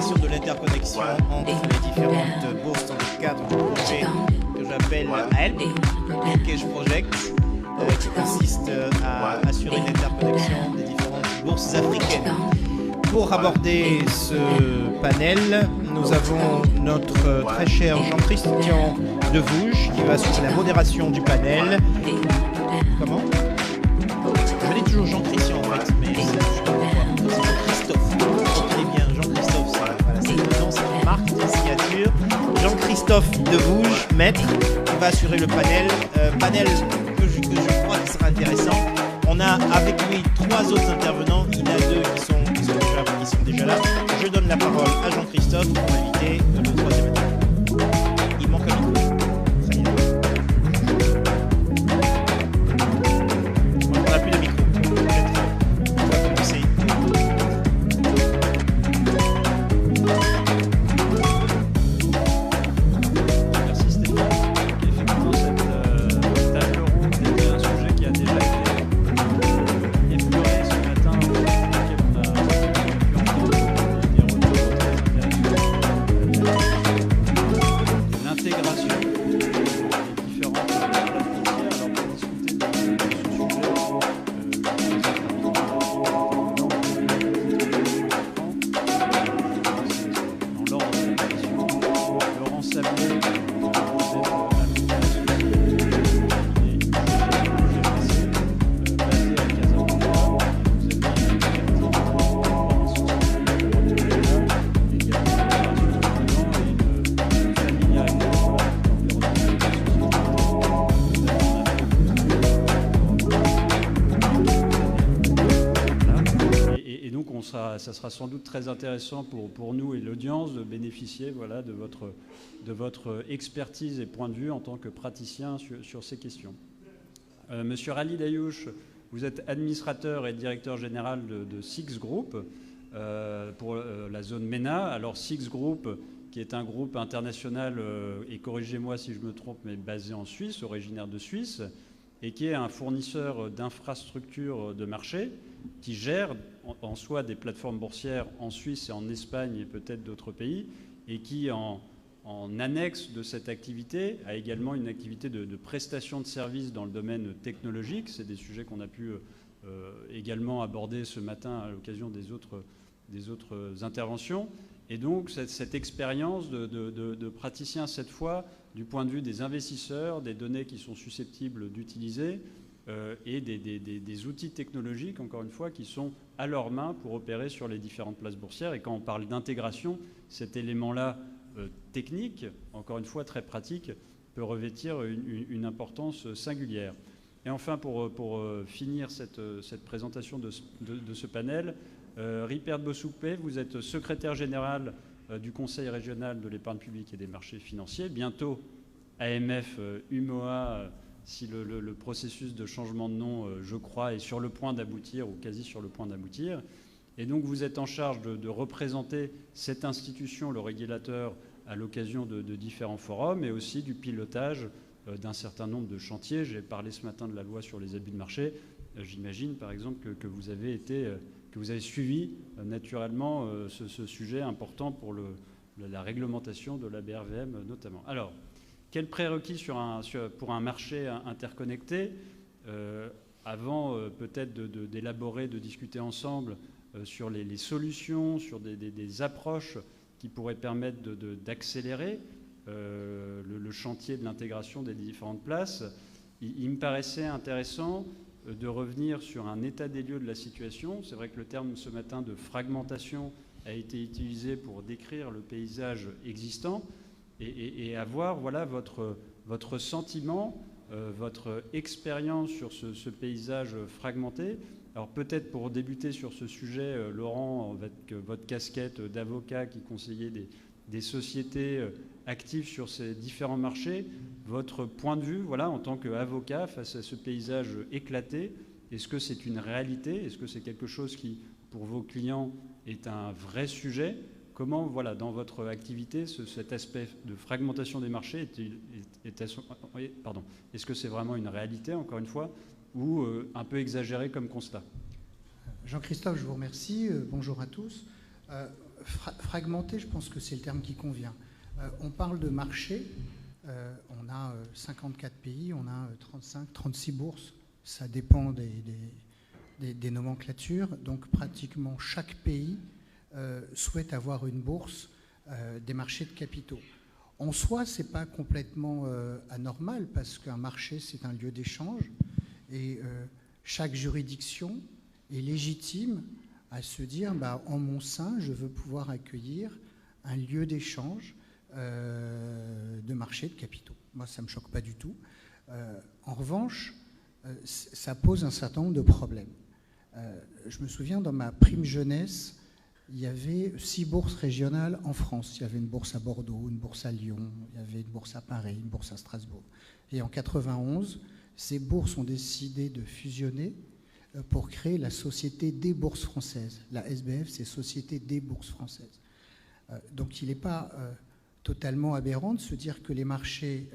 question de l'interconnexion entre les différentes bourses dans le cadre du projet que j'appelle HELP, Linkage Project, qui consiste à assurer l'interconnexion des différentes bourses africaines. Pour aborder ce panel, nous avons notre très cher Jean-Christian Devouge qui va assurer la modération du panel. Comment ? Je dis toujours Jean-Christian en fait, mais c'est Christophe. Retenez bien, Jean-Christophe, voilà, c'est le nom, c'est une marque, c'est une signature. Jean-Christophe Devouge, maître, qui va assurer le panel. Panel que je crois qui sera intéressant. On a avec lui 3 autres intervenants. Il y en a 2 qui sont déjà là. Je donne la parole à Jean-Christophe pour inviter le 3e intervenant. Il manque un micro. Très bien. On n'a plus de micro. On va commencer. Merci Stéphane. Effectivement, cette table ronde était un sujet qui a déjà été effleuré ce matin, auquel on a pu entendre des retours très intéressants. L'intégration des différentes places boursières. Alors pour discuter de ce sujet, dans l'ordre de la question, Laurent Sablé, ça sera sans doute très intéressant pour nous et l'audience de bénéficier voilà, de votre expertise et point de vue en tant que praticien sur ces questions. Monsieur Rally Dayouch, vous êtes administrateur et directeur général de Six Group pour la zone MENA. Alors Six Group, qui est un groupe international, et corrigez-moi si je me trompe, mais basé en Suisse, originaire de Suisse, et qui est un fournisseur d'infrastructures de marché qui gère en soi des plateformes boursières en Suisse et en Espagne et peut-être d'autres pays, et qui, en annexe de cette activité, a également une activité de prestation de services dans le domaine technologique. C'est des sujets qu'on a pu également aborder ce matin à l'occasion des autres interventions. Et donc cette expérience de praticien, cette fois, du point de vue des investisseurs, des données qui sont susceptibles d'utiliser, et des outils technologiques, encore une fois, qui sont à leur main pour opérer sur les différentes places boursières. Et quand on parle d'intégration, cet élément-là technique, encore une fois très pratique, peut revêtir une importance singulière. Et enfin, pour finir cette présentation de ce panel, Ripert Bossoupe, vous êtes secrétaire général du Conseil régional de l'épargne publique et des marchés financiers, bientôt AMF UMOA, si le processus de changement de nom, je crois, est sur le point d'aboutir ou quasi sur le point d'aboutir. Et donc vous êtes en charge de représenter cette institution, le régulateur, à l'occasion de différents forums, et aussi du pilotage d'un certain nombre de chantiers. J'ai parlé ce matin de la loi sur les abus de marché. J'imagine par exemple que vous avez suivi naturellement ce sujet important pour la réglementation de la BRVM notamment. Alors, quels prérequis pour un marché interconnecté avant peut-être d'élaborer, de discuter ensemble sur les solutions, sur des approches qui pourraient permettre d'accélérer le chantier de l'intégration des différentes places. Il me paraissait intéressant de revenir sur un état des lieux de la situation. C'est vrai que le terme ce matin de fragmentation a été utilisé pour décrire le paysage existant et avoir voilà, votre sentiment, votre expérience sur ce paysage fragmenté. Alors peut-être pour débuter sur ce sujet, Laurent, avec votre casquette d'avocat qui conseillait des sociétés actives sur ces différents marchés, votre point de vue voilà, en tant qu'avocat face à ce paysage éclaté, est-ce que c'est une réalité? Est-ce que c'est quelque chose qui, pour vos clients, est un vrai sujet? Comment, voilà, dans votre activité, cet aspect de fragmentation des marchés est-ce que c'est vraiment une réalité, encore une fois, ou un peu exagéré comme constat? Jean-Christophe, je vous remercie. Bonjour à tous. Fragmenté, je pense que c'est le terme qui convient. On parle de marché. On a 54 pays, on a 35, 36 bourses. Ça dépend des nomenclatures. Donc pratiquement chaque pays souhaite avoir une bourse des marchés de capitaux. En soi, ce n'est pas complètement anormal parce qu'un marché, c'est un lieu d'échange et chaque juridiction est légitime à se dire en mon sein, je veux pouvoir accueillir un lieu d'échange de marché de capitaux. Moi, ça ne me choque pas du tout. En revanche, ça pose un certain nombre de problèmes. Je me souviens, dans ma prime jeunesse, il y avait 6 bourses régionales en France. Il y avait une bourse à Bordeaux, une bourse à Lyon, il y avait une bourse à Paris, une bourse à Strasbourg. Et en 91, ces bourses ont décidé de fusionner pour créer la Société des bourses françaises. La SBF, c'est Société des bourses françaises. Donc il n'est pas totalement aberrant de se dire que les marchés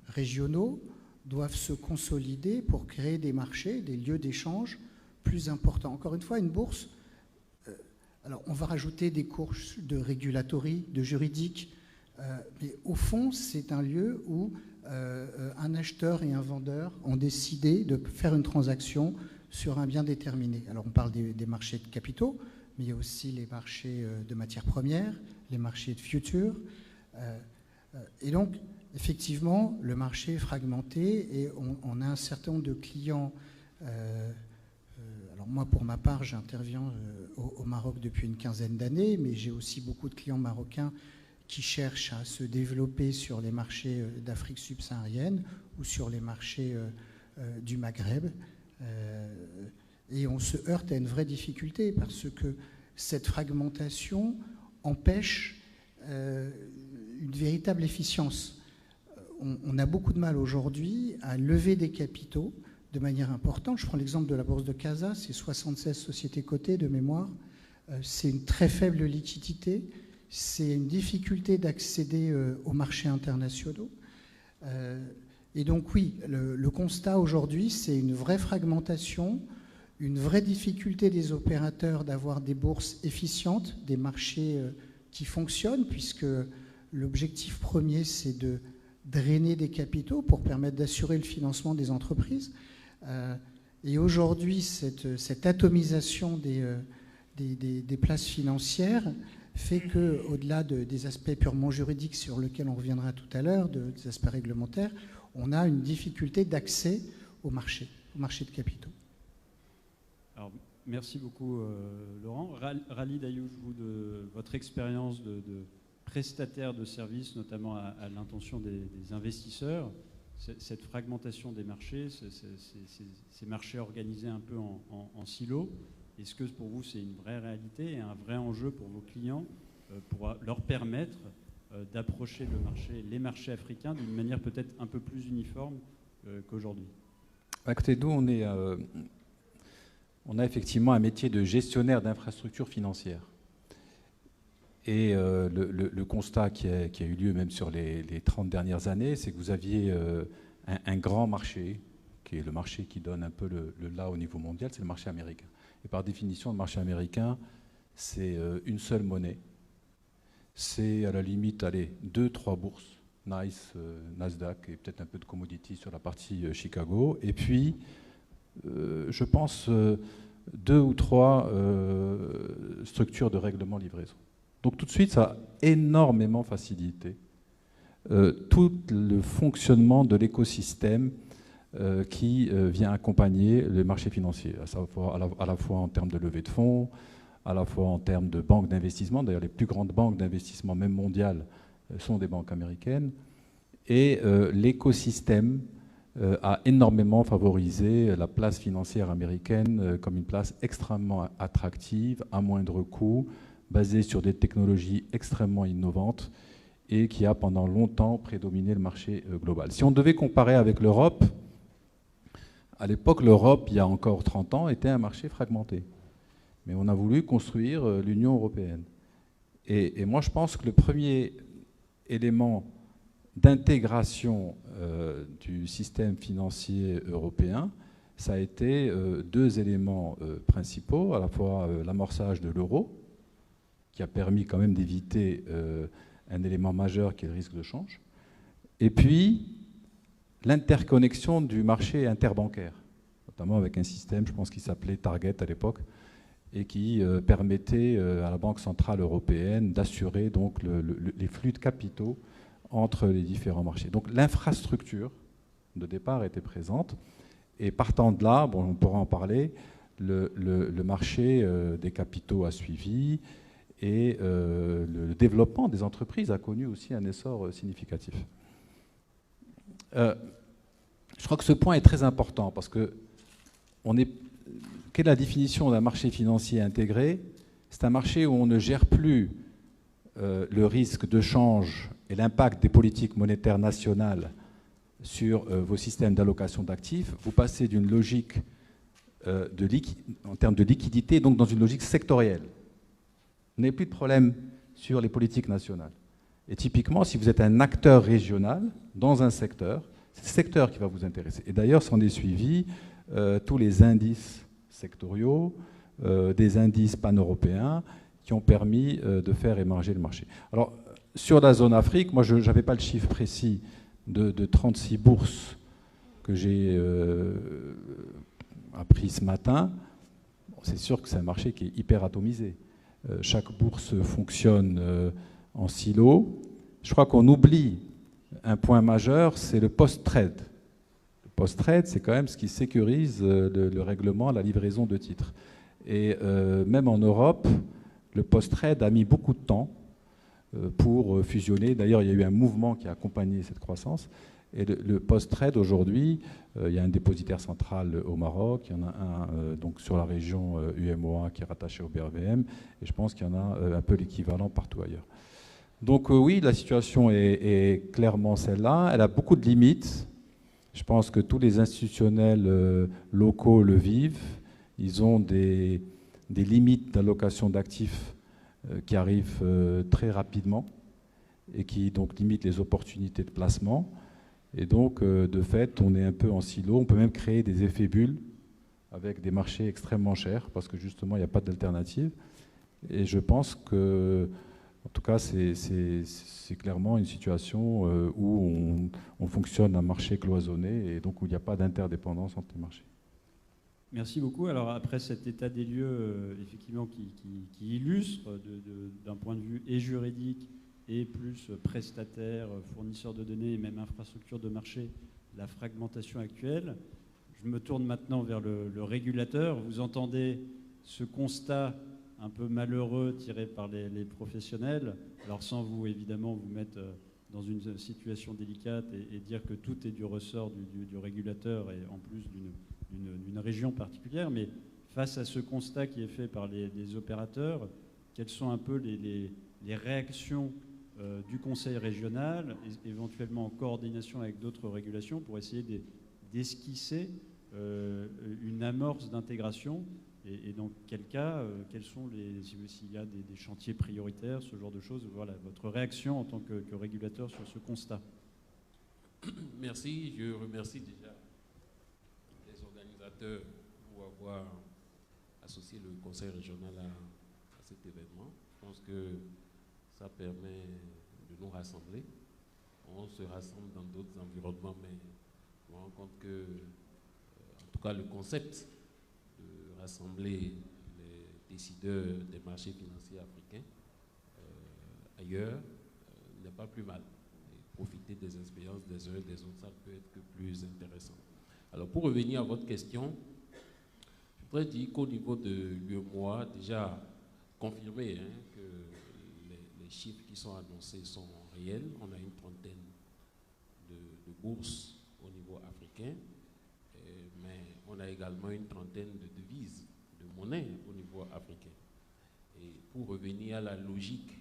régionaux doivent se consolider pour créer des marchés, des lieux d'échange plus importants. Encore une fois, une bourse, alors on va rajouter des couches de régulatory, de juridique, mais au fond, c'est un lieu où un acheteur et un vendeur ont décidé de faire une transaction sur un bien déterminé. Alors on parle des marchés de capitaux, mais il y a aussi les marchés de matières premières, les marchés de futures. Et donc, effectivement, le marché est fragmenté et on a un certain nombre de clients. Alors moi, pour ma part, j'interviens au Maroc depuis une quinzaine d'années, mais j'ai aussi beaucoup de clients marocains qui cherchent à se développer sur les marchés d'Afrique subsaharienne ou sur les marchés du Maghreb. Et on se heurte à une vraie difficulté parce que cette fragmentation empêche une véritable efficience. On a beaucoup de mal aujourd'hui à lever des capitaux de manière importante. Je prends l'exemple de la bourse de Casa, c'est 76 sociétés cotées de mémoire. C'est une très faible liquidité, c'est une difficulté d'accéder aux marchés internationaux. Et donc oui, le constat aujourd'hui, c'est une vraie fragmentation, une vraie difficulté des opérateurs d'avoir des bourses efficientes, des marchés qui fonctionnent, puisque l'objectif premier, c'est de drainer des capitaux pour permettre d'assurer le financement des entreprises. Et aujourd'hui, cette atomisation des places financières fait qu'au-delà des aspects purement juridiques sur lesquels on reviendra tout à l'heure, des aspects réglementaires, on a une difficulté d'accès au marché de capitaux. Alors, merci beaucoup, Laurent. Rally Dayouf, vous, de votre expérience de prestataire de services, notamment à l'intention des investisseurs, cette fragmentation des marchés, ces marchés organisés un peu en silos, est-ce que pour vous c'est une vraie réalité et un vrai enjeu pour vos clients pour leur permettre d'approcher les marchés africains d'une manière peut-être un peu plus uniforme qu'aujourd'hui? Écoutez, nous on a effectivement un métier de gestionnaire d'infrastructures financières. Et le constat qui a eu lieu même sur les 30 dernières années, c'est que vous aviez un grand marché, qui est le marché qui donne un peu le là au niveau mondial, c'est le marché américain. Et par définition, le marché américain, c'est une seule monnaie. C'est à la limite, 2-3 bourses, NICE, Nasdaq et peut-être un peu de commodity sur la partie Chicago. Et puis, je pense, 2 ou 3 structures de règlement livraison. Donc tout de suite, ça a énormément facilité tout le fonctionnement de l'écosystème qui vient accompagner les marchés financiers, à la fois en termes de levée de fonds, à la fois en termes de banques d'investissement. D'ailleurs, les plus grandes banques d'investissement, même mondiales, sont des banques américaines. Et l'écosystème a énormément favorisé la place financière américaine comme une place extrêmement attractive, à moindre coût, basée sur des technologies extrêmement innovantes et qui a pendant longtemps prédominé le marché global. Si on devait comparer avec l'Europe, à l'époque, l'Europe, il y a encore 30 ans, était un marché fragmenté. Mais on a voulu construire l'Union européenne. Et moi, je pense que le premier élément d'intégration du système financier européen, ça a été 2 éléments principaux, à la fois l'amorçage de l'euro, qui a permis quand même d'éviter un élément majeur qui est le risque de change. Et puis, l'interconnexion du marché interbancaire, notamment avec un système, je pense, qui s'appelait Target à l'époque, et qui permettait à la Banque centrale européenne d'assurer donc les flux de capitaux entre les différents marchés. Donc l'infrastructure de départ était présente, et partant de là, bon, on pourra en parler, le marché des capitaux a suivi, et le développement des entreprises a connu aussi un essor significatif. Je crois que ce point est très important, parce que quelle est la définition d'un marché financier intégré? C'est un marché où on ne gère plus le risque de change et l'impact des politiques monétaires nationales sur vos systèmes d'allocation d'actifs. Vous passez d'une logique en termes de liquidité, donc dans une logique sectorielle. Vous n'avez plus de problème sur les politiques nationales. Et typiquement, si vous êtes un acteur régional dans un secteur, c'est le secteur qui va vous intéresser. Et d'ailleurs, s'en est suivi tous les indices sectoriaux, des indices pan-européens qui ont permis de faire émerger le marché. Alors, sur la zone Afrique, moi, je n'avais pas le chiffre précis de 36 bourses que j'ai appris ce matin. Bon, c'est sûr que c'est un marché qui est hyper atomisé. Chaque bourse fonctionne en silo. Je crois qu'on oublie un point majeur, c'est le post-trade. Le post-trade, c'est quand même ce qui sécurise le règlement, la livraison de titres. Et même en Europe, le post-trade a mis beaucoup de temps pour fusionner. D'ailleurs, il y a eu un mouvement qui a accompagné cette croissance. Et le post-trade, aujourd'hui, il y a un dépositaire central au Maroc, il y en a un donc sur la région UMOA qui est rattaché au BRVM, et je pense qu'il y en a un peu l'équivalent partout ailleurs. Donc oui, la situation est clairement celle-là. Elle a beaucoup de limites. Je pense que tous les institutionnels locaux le vivent. Ils ont des limites d'allocation d'actifs qui arrivent très rapidement et qui donc limitent les opportunités de placement. Et donc, de fait, on est un peu en silo. On peut même créer des effets bulles avec des marchés extrêmement chers parce que justement, il n'y a pas d'alternative. Et je pense que, en tout cas, c'est clairement une situation où on fonctionne un marché cloisonné et donc où il n'y a pas d'interdépendance entre les marchés. Merci beaucoup. Alors après cet état des lieux, effectivement, qui illustre d'un point de vue et juridique et plus prestataire, fournisseur de données et même infrastructure de marché, la fragmentation actuelle, je me tourne maintenant vers le régulateur. Vous entendez ce constat un peu malheureux tiré par les professionnels, alors sans vous évidemment vous mettre dans une situation délicate et dire que tout est du ressort du régulateur et en plus d'une région particulière, mais face à ce constat qui est fait par les opérateurs, quelles sont un peu les réactions du Conseil régional, éventuellement en coordination avec d'autres régulations, pour essayer d'esquisser une amorce d'intégration, et dans quel cas, quels sont s'il y a des chantiers prioritaires, ce genre de choses. Voilà, votre réaction en tant que régulateur sur ce constat. Merci, je remercie déjà les organisateurs pour avoir associé le Conseil régional à cet événement. Je pense que ça permet de nous rassembler. On se rassemble dans d'autres environnements, mais je me rends compte que, en tout cas, le concept de rassembler les décideurs des marchés financiers africains ailleurs n'est pas plus mal. Et profiter des expériences des uns et des autres, ça peut être que plus intéressant. Alors, pour revenir à votre question, je voudrais dire qu'au niveau de l'UEMOA, déjà confirmé que les chiffres qui sont annoncés sont réels. On a une trentaine de bourses au niveau africain, mais on a également une trentaine de devises, de monnaies au niveau africain. Et pour revenir à la logique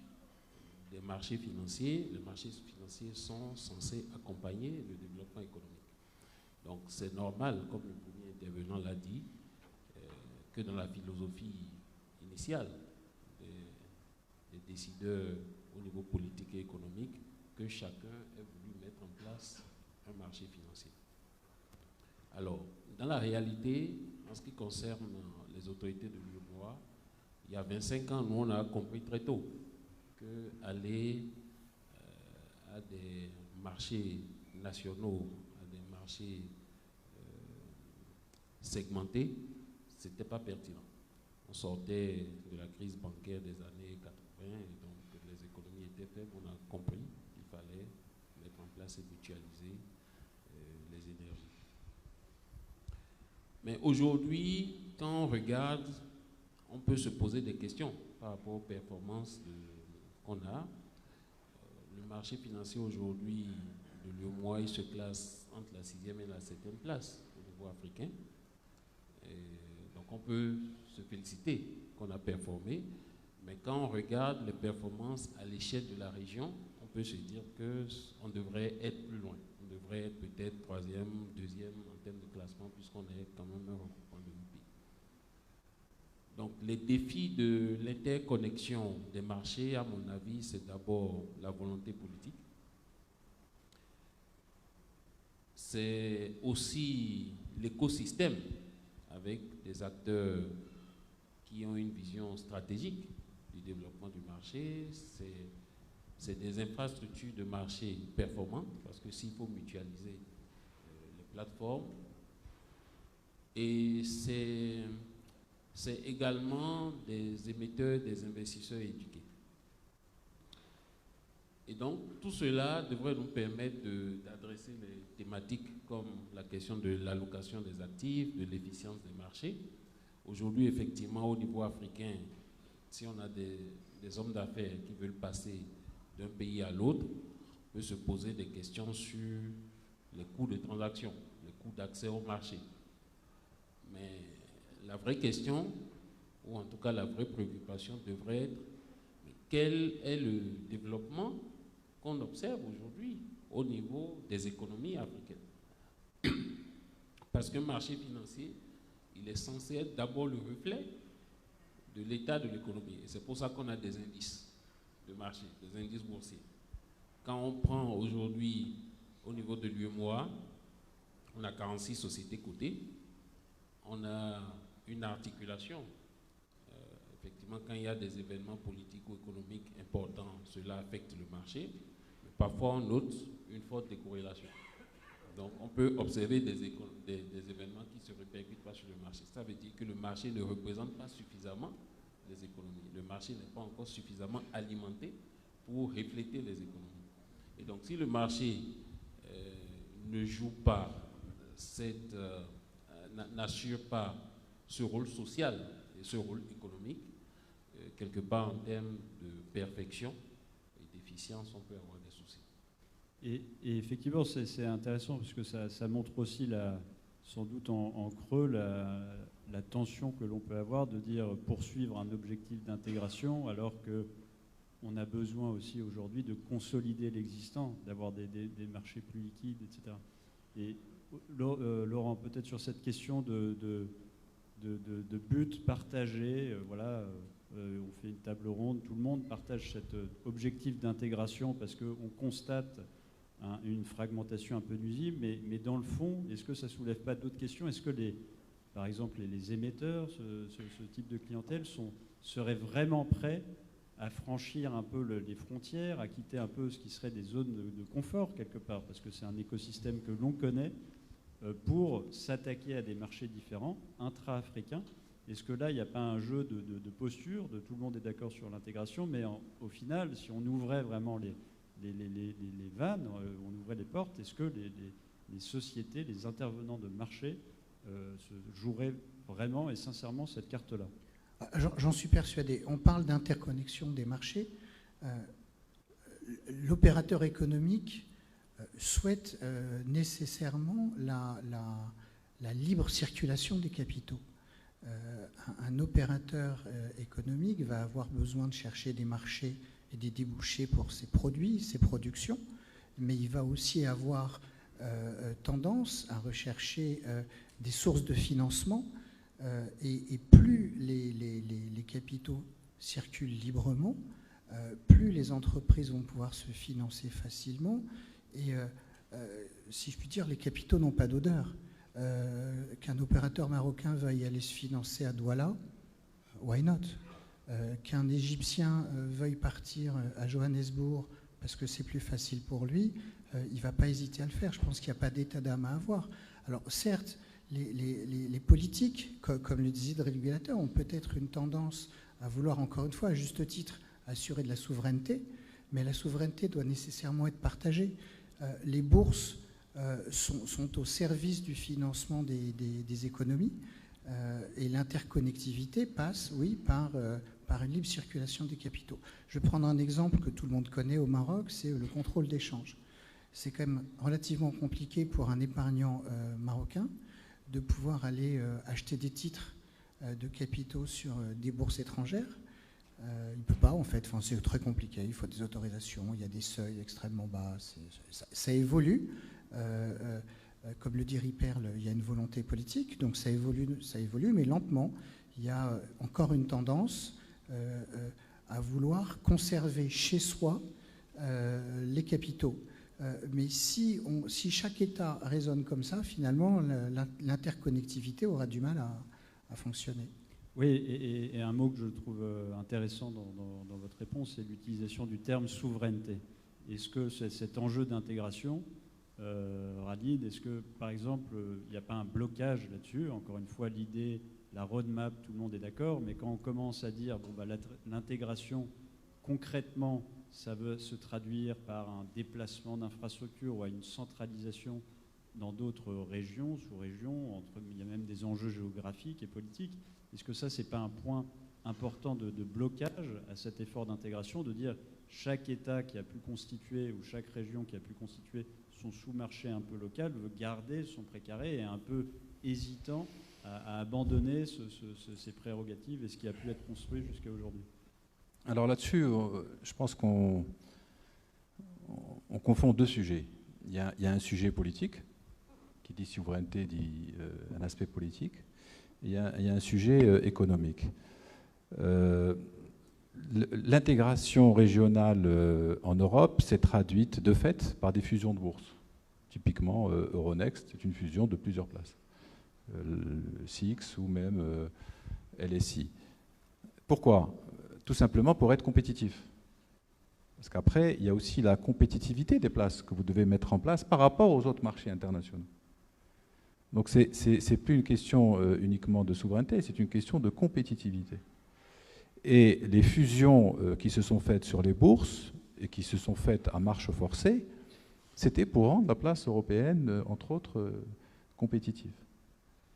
des marchés financiers, les marchés financiers sont censés accompagner le développement économique. Donc c'est normal, comme le premier intervenant l'a dit, que dans la philosophie initiale des décideurs au niveau politique et économique, que chacun ait voulu mettre en place un marché financier. Alors, dans la réalité, en ce qui concerne les autorités de l'UEMOA, il y a 25 ans, nous, on a compris très tôt qu'aller à des marchés nationaux, à des marchés segmentés, ce n'était pas pertinent. On sortait de la crise bancaire des années 80 et donc les économies étaient faibles. On a compris qu'il fallait mettre en place et mutualiser les énergies. Mais aujourd'hui, quand on regarde, on peut se poser des questions par rapport aux performances qu'on a. Le marché financier aujourd'hui, de l'UEMOA, il se classe entre la 6e et la 7e place au niveau africain. Donc on peut se féliciter qu'on a performé, mais quand on regarde les performances à l'échelle de la région, on peut se dire qu'on devrait être plus loin. On devrait être peut-être 3e, 2e en termes de classement, puisqu'on est quand même un regroupement de pays. Donc les défis de l'interconnexion des marchés, à mon avis, c'est d'abord la volonté politique. C'est aussi l'écosystème avec des acteurs qui ont une vision stratégique du développement du marché. C'est des infrastructures de marché performantes, parce que s'il faut mutualiser les plateformes, et c'est également des émetteurs, des investisseurs éduqués. Et donc, tout cela devrait nous permettre d'adresser les thématiques comme la question de l'allocation des actifs, de l'efficience des marchés. Aujourd'hui, effectivement, au niveau africain, si on a des hommes d'affaires qui veulent passer d'un pays à l'autre, on peut se poser des questions sur les coûts de transaction, les coûts d'accès au marché. Mais la vraie question, ou en tout cas la vraie préoccupation, devrait être quel est le développement qu'on observe aujourd'hui au niveau des économies africaines. Parce qu'un marché financier, il est censé être d'abord le reflet de l'état de l'économie. Et c'est pour ça qu'on a des indices de marché, des indices boursiers. Quand on prend aujourd'hui, au niveau de l'UEMOA, on a 46 sociétés cotées, on a une articulation. Effectivement, quand il y a des événements politiques ou économiques importants, cela affecte le marché. Mais parfois, on note une forte décorrélation. Donc, on peut observer des événements qui ne se répercutent pas sur le marché. Ça veut dire que le marché ne représente pas suffisamment les économies. Le marché n'est pas encore suffisamment alimenté pour refléter les économies. Et donc, si le marché ne joue pas, n'assure pas ce rôle social et ce rôle économique, quelque part en termes de perfection et d'efficience, on peut avoir des soucis. Et effectivement, c'est intéressant parce que ça montre aussi, sans doute en creux, la tension que l'on peut avoir de dire poursuivre un objectif d'intégration alors qu'on a besoin aussi aujourd'hui de consolider l'existant, d'avoir des marchés plus liquides, etc. Et Laurent, peut-être sur cette question de but partagé, voilà, on fait une table ronde, tout le monde partage cet objectif d'intégration parce qu'on constate une fragmentation un peu nuisible, mais dans le fond, est-ce que ça ne soulève pas d'autres questions? Est-ce que, par exemple, les émetteurs, ce type de clientèle, seraient vraiment prêts à franchir un peu les frontières, à quitter un peu ce qui serait des zones de confort, quelque part, parce que c'est un écosystème que l'on connaît, pour s'attaquer à des marchés différents, intra-africains? Est-ce que là, il n'y a pas un jeu de posture, de tout le monde est d'accord sur l'intégration, mais au final, si on ouvrait vraiment les vannes, on ouvrait les portes, est-ce que les sociétés, les intervenants de marché joueraient vraiment et sincèrement cette carte-là? J'en suis persuadé. On parle d'interconnexion des marchés. L'opérateur économique souhaite nécessairement la libre circulation des capitaux. Un opérateur économique va avoir besoin de chercher des marchés et des débouchés pour ses produits, ses productions, mais il va aussi avoir tendance à rechercher des sources de financement, et plus les capitaux circulent librement, plus les entreprises vont pouvoir se financer facilement, et si je puis dire, les capitaux n'ont pas d'odeur. Qu'un opérateur marocain veuille aller se financer à Douala, why not? Qu'un Égyptien veuille partir à Johannesburg parce que c'est plus facile pour lui, il ne va pas hésiter à le faire. Je pense qu'il n'y a pas d'état d'âme à avoir. Alors certes, les politiques, comme le disait le régulateur, ont peut-être une tendance à vouloir, encore une fois, à juste titre, assurer de la souveraineté, mais la souveraineté doit nécessairement être partagée. Les bourses sont au service du financement des économies, et l'interconnectivité passe, oui, par une libre circulation des capitaux. Je vais prendre un exemple que tout le monde connaît au Maroc, c'est le contrôle d'échange. C'est quand même relativement compliqué pour un épargnant marocain de pouvoir aller acheter des titres de capitaux sur des bourses étrangères. Il ne peut pas, en fait. Enfin, c'est très compliqué. Il faut des autorisations, il y a des seuils extrêmement bas. Ça évolue. Comme le dit Riperle, il y a une volonté politique, donc ça évolue, mais lentement. Il y a encore une tendance à vouloir conserver chez soi les capitaux. Mais si chaque État raisonne comme ça, finalement, l'interconnectivité aura du mal à fonctionner. Oui, et un mot que je trouve intéressant dans votre réponse, c'est l'utilisation du terme souveraineté. Est-ce que cet enjeu d'intégration, Khalid, est-ce que, par exemple, il n'y a pas un blocage là-dessus? Encore une fois, l'idée, la roadmap, tout le monde est d'accord, mais quand on commence à dire bon, l'intégration, concrètement, ça veut se traduire par un déplacement d'infrastructures ou à une centralisation dans d'autres régions, sous-régions, il y a même des enjeux géographiques et politiques. Est-ce que ça, ce n'est pas un point important de blocage à cet effort d'intégration, de dire chaque État qui a pu constituer ou chaque région qui a pu constituer son sous-marché un peu local veut garder son précaré et est un peu hésitant à abandonner ses prérogatives et ce qui a pu être construit jusqu'à aujourd'hui? Alors là-dessus, je pense qu'on confond deux sujets. Il y a un sujet politique, qui dit souveraineté, dit un aspect politique. Il y a un sujet économique. L'intégration régionale en Europe s'est traduite de fait par des fusions de bourses. Typiquement, Euronext, c'est une fusion de plusieurs places. SIX ou même LSI. Pourquoi? Tout simplement pour être compétitif. Parce qu'après, il y a aussi la compétitivité des places que vous devez mettre en place par rapport aux autres marchés internationaux. Donc c'est plus une question uniquement de souveraineté, c'est une question de compétitivité. Et les fusions qui se sont faites sur les bourses et qui se sont faites à marche forcée, c'était pour rendre la place européenne, entre autres, compétitive.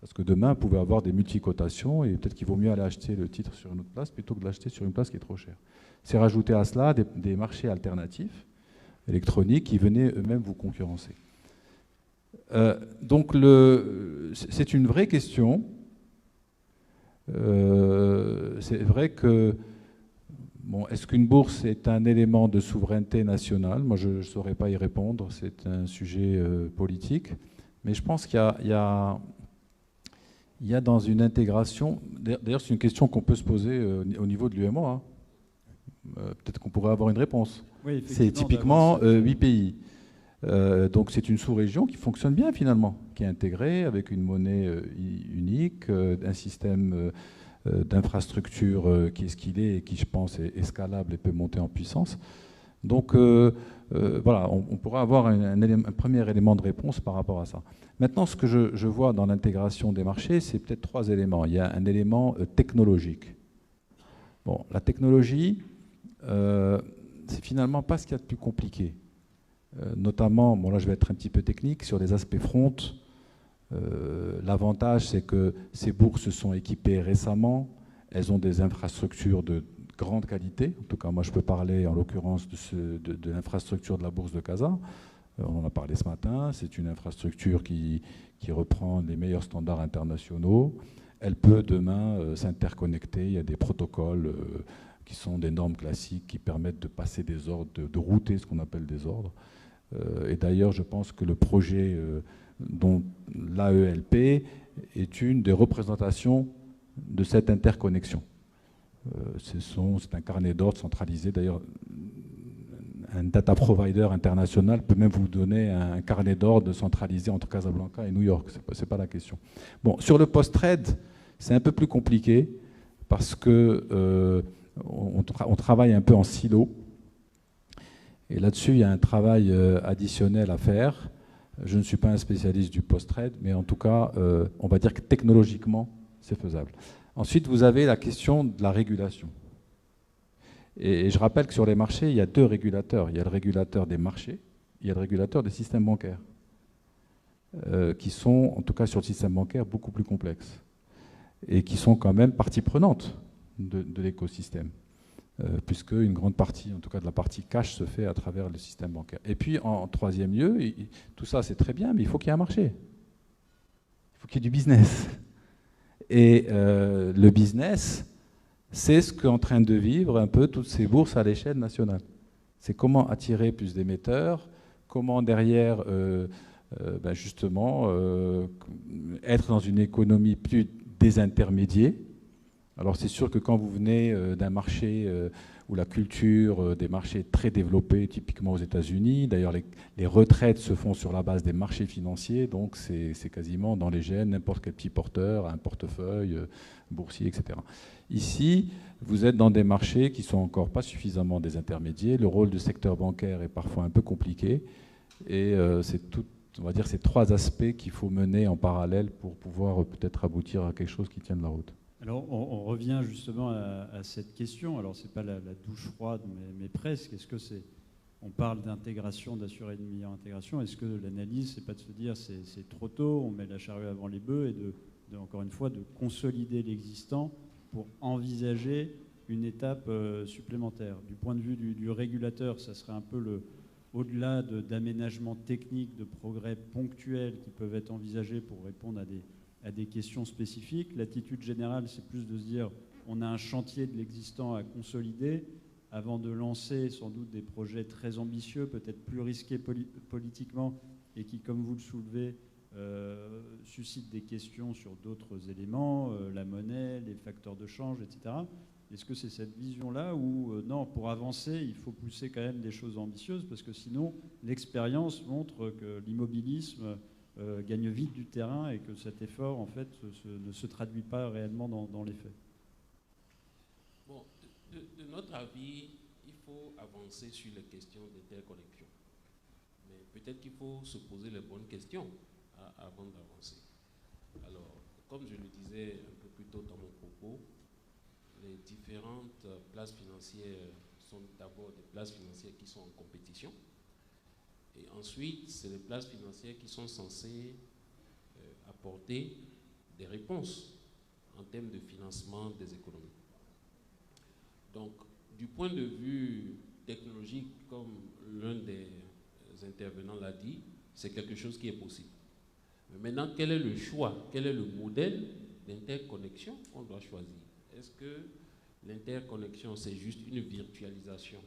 Parce que demain, vous pouvez avoir des multicotations et peut-être qu'il vaut mieux aller acheter le titre sur une autre place plutôt que de l'acheter sur une place qui est trop chère. C'est rajouter à cela des marchés alternatifs électroniques qui venaient eux-mêmes vous concurrencer. Donc c'est une vraie question. C'est vrai que bon, est-ce qu'une bourse est un élément de souveraineté nationale? Moi, je ne saurais pas y répondre. C'est un sujet politique. Mais je pense qu'il y a dans une intégration, d'ailleurs c'est une question qu'on peut se poser au niveau de l'UMOA, peut-être qu'on pourrait avoir une réponse. Oui, c'est typiquement 8 pays. Donc c'est une sous-région qui fonctionne bien finalement, qui est intégrée avec une monnaie unique, un système d'infrastructure qui est ce qu'il est et qui je pense est escalable et peut monter en puissance. Donc voilà, on pourra avoir un premier élément de réponse par rapport à ça. Maintenant, ce que je vois dans l'intégration des marchés, c'est peut-être 3 éléments. Il y a un élément technologique. Bon, la technologie, c'est finalement pas ce qu'il y a de plus compliqué. Notamment, bon là je vais être un petit peu technique, sur les aspects front. L'avantage, c'est que ces bourses sont équipées récemment. Elles ont des infrastructures de grande qualité. En tout cas, moi, je peux parler en l'occurrence de l'infrastructure de la bourse de Casa. On en a parlé ce matin. C'est une infrastructure qui reprend les meilleurs standards internationaux. Elle peut demain s'interconnecter. Il y a des protocoles qui sont des normes classiques qui permettent de passer des ordres, de router ce qu'on appelle des ordres. Et d'ailleurs, je pense que le projet dont l'AELP est une des représentations de cette interconnexion. C'est un carnet d'ordre centralisé. D'ailleurs, un data provider international peut même vous donner un carnet d'ordre centralisé entre Casablanca et New York. C'est pas la question. Bon, sur le post-trade, c'est un peu plus compliqué parce que on travaille un peu en silo. Et là-dessus, il y a un travail additionnel à faire. Je ne suis pas un spécialiste du post-trade, mais en tout cas, on va dire que technologiquement, c'est faisable. Ensuite, vous avez la question de la régulation. Et je rappelle que sur les marchés, il y a deux régulateurs. Il y a le régulateur des marchés, il y a le régulateur des systèmes bancaires, qui sont, en tout cas sur le système bancaire, beaucoup plus complexes et qui sont quand même partie prenante de l'écosystème, puisque une grande partie, en tout cas de la partie cash, se fait à travers le système bancaire. Et puis, en troisième lieu, tout ça c'est très bien, mais il faut qu'il y ait un marché. Il faut qu'il y ait du business. Et le business, c'est ce qu'est en train de vivre un peu toutes ces bourses à l'échelle nationale. C'est comment attirer plus d'émetteurs, comment derrière, justement, être dans une économie plus désintermédiée. Alors c'est sûr que quand vous venez d'un marché où la culture des marchés est très développée, typiquement aux États-Unis, d'ailleurs les retraites se font sur la base des marchés financiers, donc c'est quasiment dans les gènes, n'importe quel petit porteur a un portefeuille boursier, etc. Ici, vous êtes dans des marchés qui sont encore pas suffisamment désintermédiés, le rôle du secteur bancaire est parfois un peu compliqué, et c'est tout, on va dire, ces trois aspects qu'il faut mener en parallèle pour pouvoir peut-être aboutir à quelque chose qui tienne la route. Alors, on revient justement à cette question. Alors, ce n'est pas la douche froide, mais presque. Est-ce que c'est... On parle d'intégration, d'assurer une meilleure intégration. Est-ce que l'analyse, c'est pas de se dire c'est trop tôt, on met la charrue avant les bœufs, et encore une fois, de consolider l'existant pour envisager une étape supplémentaire. Du point de vue du régulateur, ça serait un peu au-delà d'aménagements techniques, de progrès ponctuels qui peuvent être envisagés pour répondre à des questions spécifiques. L'attitude générale, c'est plus de se dire on a un chantier de l'existant à consolider avant de lancer sans doute des projets très ambitieux, peut-être plus risqués politiquement, et qui, comme vous le soulevez, suscitent des questions sur d'autres éléments, la monnaie, les facteurs de change, etc. Est-ce que c'est cette vision-là où, non, pour avancer, il faut pousser quand même des choses ambitieuses, parce que sinon, l'expérience montre que l'immobilisme gagne vite du terrain et que cet effort, en fait, ne se traduit pas réellement dans les faits. Bon, de notre avis, il faut avancer sur les questions d'interconnexion. Mais peut-être qu'il faut se poser les bonnes questions avant d'avancer. Alors, comme je le disais un peu plus tôt dans mon propos, les différentes places financières sont d'abord des places financières qui sont en compétition. Et ensuite, c'est les places financières qui sont censées apporter des réponses en termes de financement des économies. Donc, du point de vue technologique, comme l'un des intervenants l'a dit, c'est quelque chose qui est possible. Mais maintenant, quel est le choix? Quel est le modèle d'interconnexion qu'on doit choisir? Est-ce que l'interconnexion, c'est juste une virtualisation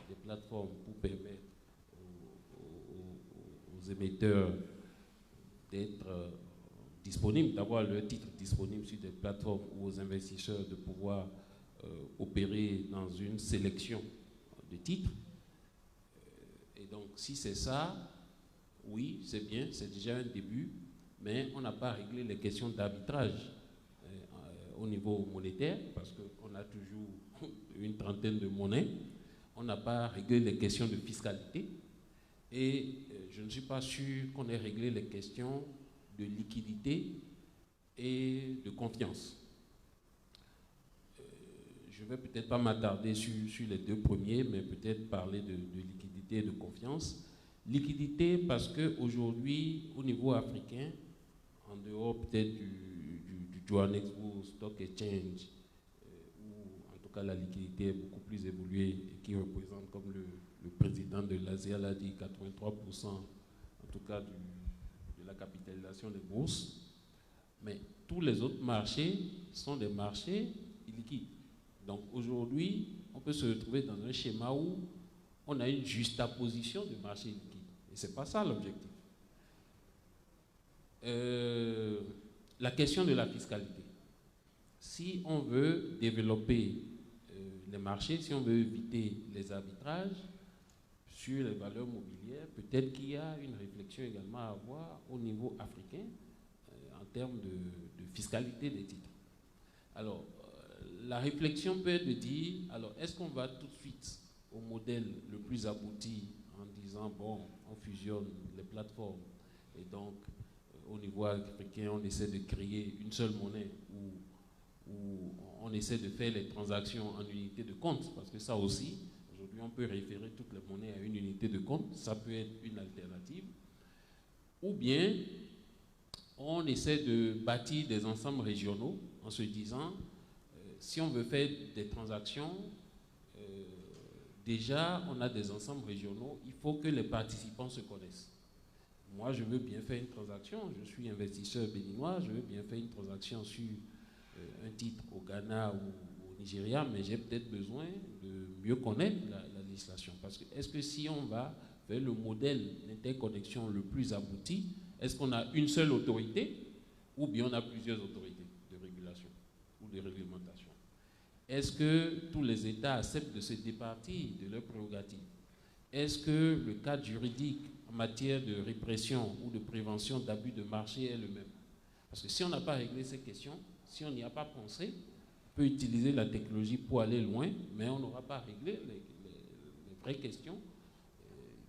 des plateformes pour permettre aux émetteurs d'être disponibles, d'avoir leur titre disponible sur des plateformes, ou aux investisseurs de pouvoir opérer dans une sélection de titres? Et donc, si c'est ça, oui, c'est bien, c'est déjà un début, mais on n'a pas réglé les questions d'arbitrage au niveau monétaire, parce qu'on a toujours une trentaine de monnaies. On n'a pas réglé les questions de fiscalité, et je ne suis pas sûr qu'on ait réglé les questions de liquidité et de confiance. Je ne vais peut-être pas m'attarder sur les deux premiers, mais peut-être parler de liquidité et de confiance. Liquidité parce qu'aujourd'hui, au niveau africain, en dehors peut-être du Johannesburg Stock Exchange, où en tout cas la liquidité est beaucoup plus évoluée et qui représente, comme le président de l'ASEA l'a dit, 83% en tout cas de la capitalisation des bourses. Mais tous les autres marchés sont des marchés illiquides. Donc aujourd'hui, on peut se retrouver dans un schéma où on a une juxtaposition de marchés liquides. Et ce n'est pas ça l'objectif. La question de la fiscalité. Si on veut développer les marchés, si on veut éviter les arbitrages sur les valeurs mobilières, peut-être qu'il y a une réflexion également à avoir au niveau africain en termes de fiscalité des titres. Alors, la réflexion peut être de dire, alors est-ce qu'on va tout de suite au modèle le plus abouti en disant, bon, on fusionne les plateformes et donc au niveau africain, on essaie de créer une seule monnaie où on essaie de faire les transactions en unité de compte, parce que ça aussi, aujourd'hui, on peut référer toutes les monnaies à une unité de compte, ça peut être une alternative. Ou bien, on essaie de bâtir des ensembles régionaux en se disant, si on veut faire des transactions, déjà, on a des ensembles régionaux, il faut que les participants se connaissent. Moi, je veux bien faire une transaction, je suis investisseur béninois, je veux bien faire une transaction sur un titre au Ghana ou au Nigeria, mais j'ai peut-être besoin de mieux connaître la législation. Parce que est-ce que si on va vers le modèle d'interconnexion le plus abouti, est-ce qu'on a une seule autorité ou bien on a plusieurs autorités de régulation ou de réglementation? Est-ce que tous les États acceptent de se départir de leurs prérogatives? Est-ce que le cadre juridique en matière de répression ou de prévention d'abus de marché est le même? Parce que si on n'a pas réglé ces questions, si on n'y a pas pensé, on peut utiliser la technologie pour aller loin, mais on n'aura pas réglé les vraies questions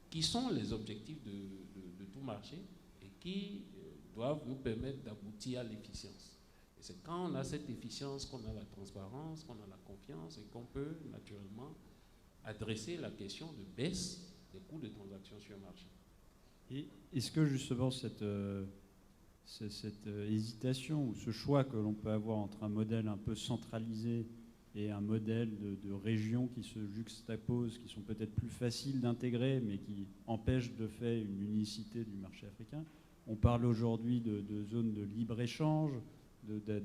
qui sont les objectifs de tout marché et qui doivent nous permettre d'aboutir à l'efficience. Et c'est quand on a cette efficience qu'on a la transparence, qu'on a la confiance et qu'on peut naturellement adresser la question de baisse des coûts de transaction sur le marché. Et est-ce que justement cette hésitation ou ce choix que l'on peut avoir entre un modèle un peu centralisé et un modèle de région qui se juxtaposent, qui sont peut-être plus faciles d'intégrer, mais qui empêchent de faire une unicité du marché africain? On parle aujourd'hui de zones de libre-échange,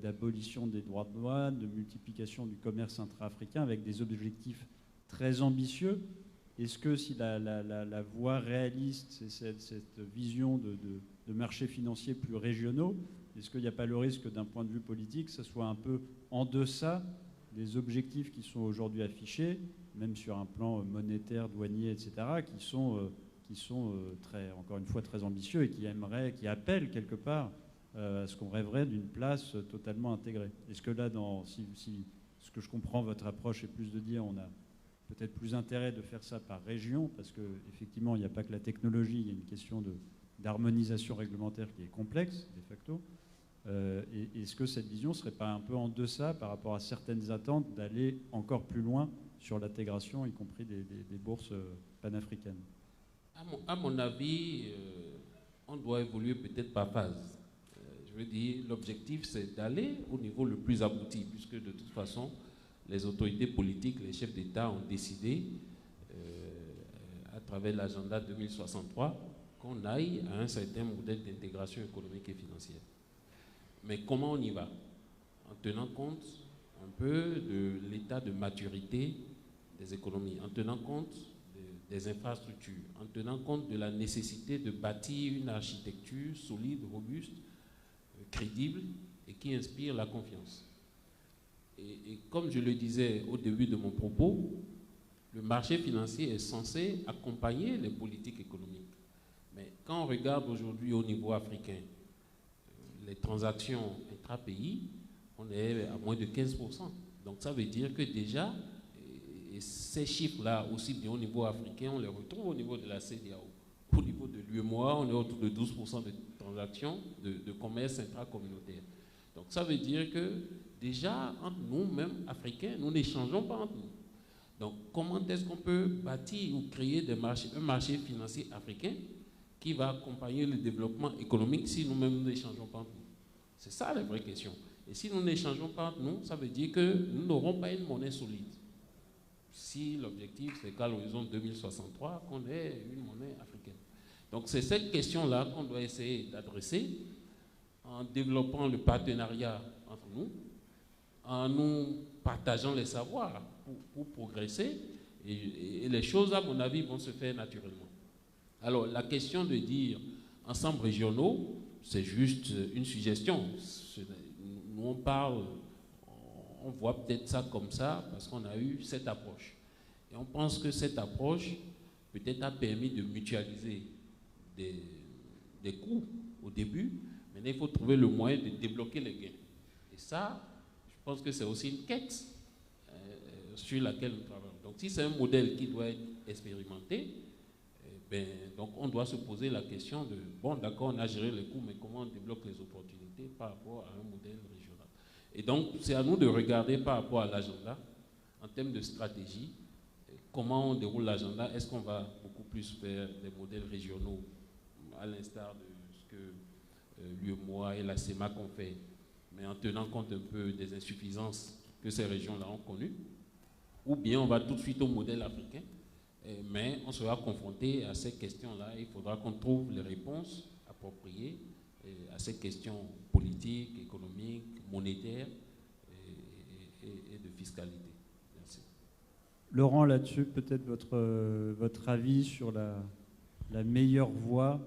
d'abolition des droits de douane, de multiplication du commerce intra-africain avec des objectifs très ambitieux. Est-ce que si la voie réaliste, c'est cette vision de marchés financiers plus régionaux, est-ce qu'il n'y a pas le risque d'un point de vue politique que ce soit un peu en deçà des objectifs qui sont aujourd'hui affichés, même sur un plan monétaire, douanier, etc., qui sont très, encore une fois, très ambitieux et qui appellent quelque part à ce qu'on rêverait d'une place totalement intégrée? Est-ce que là, si ce que je comprends, votre approche est plus de dire on a peut-être plus intérêt de faire ça par région, parce qu'effectivement, il n'y a pas que la technologie, il y a une question d'harmonisation réglementaire qui est complexe, de facto. Est-ce que cette vision ne serait pas un peu en deçà par rapport à certaines attentes d'aller encore plus loin sur l'intégration, y compris des bourses panafricaines? À mon avis, on doit évoluer peut-être par phase. Je veux dire, l'objectif, c'est d'aller au niveau le plus abouti, puisque de toute façon, les autorités politiques, les chefs d'État ont décidé, à travers l'agenda 2063, qu'on aille à un certain modèle d'intégration économique et financière. Mais comment on y va? En tenant compte un peu de l'état de maturité des économies, en tenant compte des infrastructures, en tenant compte de la nécessité de bâtir une architecture solide, robuste, crédible et qui inspire la confiance. Et comme je le disais au début de mon propos, le marché financier est censé accompagner les politiques économiques. Mais quand on regarde aujourd'hui au niveau africain, les transactions intra-pays, on est à moins de 15%. Donc ça veut dire que déjà, et ces chiffres-là, aussi bien au niveau africain, on les retrouve au niveau de la CEDEAO. Au niveau de l'UEMOA, on est autour de 12% de transactions de commerce intracommunautaire. Donc ça veut dire que déjà, entre nous, même Africains, nous n'échangeons pas entre nous. Donc comment est-ce qu'on peut bâtir ou créer un marché financier africain qui va accompagner le développement économique si nous-mêmes nous n'échangeons pas entre nous? C'est ça la vraie question. Et si nous n'échangeons pas entre nous, ça veut dire que nous n'aurons pas une monnaie solide. Si l'objectif, c'est qu'à l'horizon 2063, qu'on ait une monnaie africaine. Donc c'est cette question-là qu'on doit essayer d'adresser en développant le partenariat entre nous, en nous partageant les savoirs pour progresser. Et les choses, à mon avis, vont se faire naturellement. Alors la question de dire ensembles régionaux, c'est juste une suggestion. Nous on parle, on voit peut-être ça comme ça parce qu'on a eu cette approche. Et on pense que cette approche peut-être a permis de mutualiser des coûts au début. Maintenant, il faut trouver le moyen de débloquer les gains. Et ça, je pense que c'est aussi une quête sur laquelle nous travaillons. Donc si c'est un modèle qui doit être expérimenté, donc on doit se poser la question de, bon d'accord, on a géré les coûts, mais comment on débloque les opportunités par rapport à un modèle régional. Et donc c'est à nous de regarder par rapport à l'agenda, en termes de stratégie, comment on déroule l'agenda. Est-ce qu'on va beaucoup plus faire des modèles régionaux, à l'instar de ce que l'UEMOA et la CEMAC ont fait, mais en tenant compte un peu des insuffisances que ces régions-là ont connues, ou bien on va tout de suite au modèle africain, mais on sera confronté à ces questions-là. Il faudra qu'on trouve les réponses appropriées à ces questions politiques, économiques, monétaires et de fiscalité. Merci. Laurent, là-dessus, peut-être votre avis sur la meilleure voie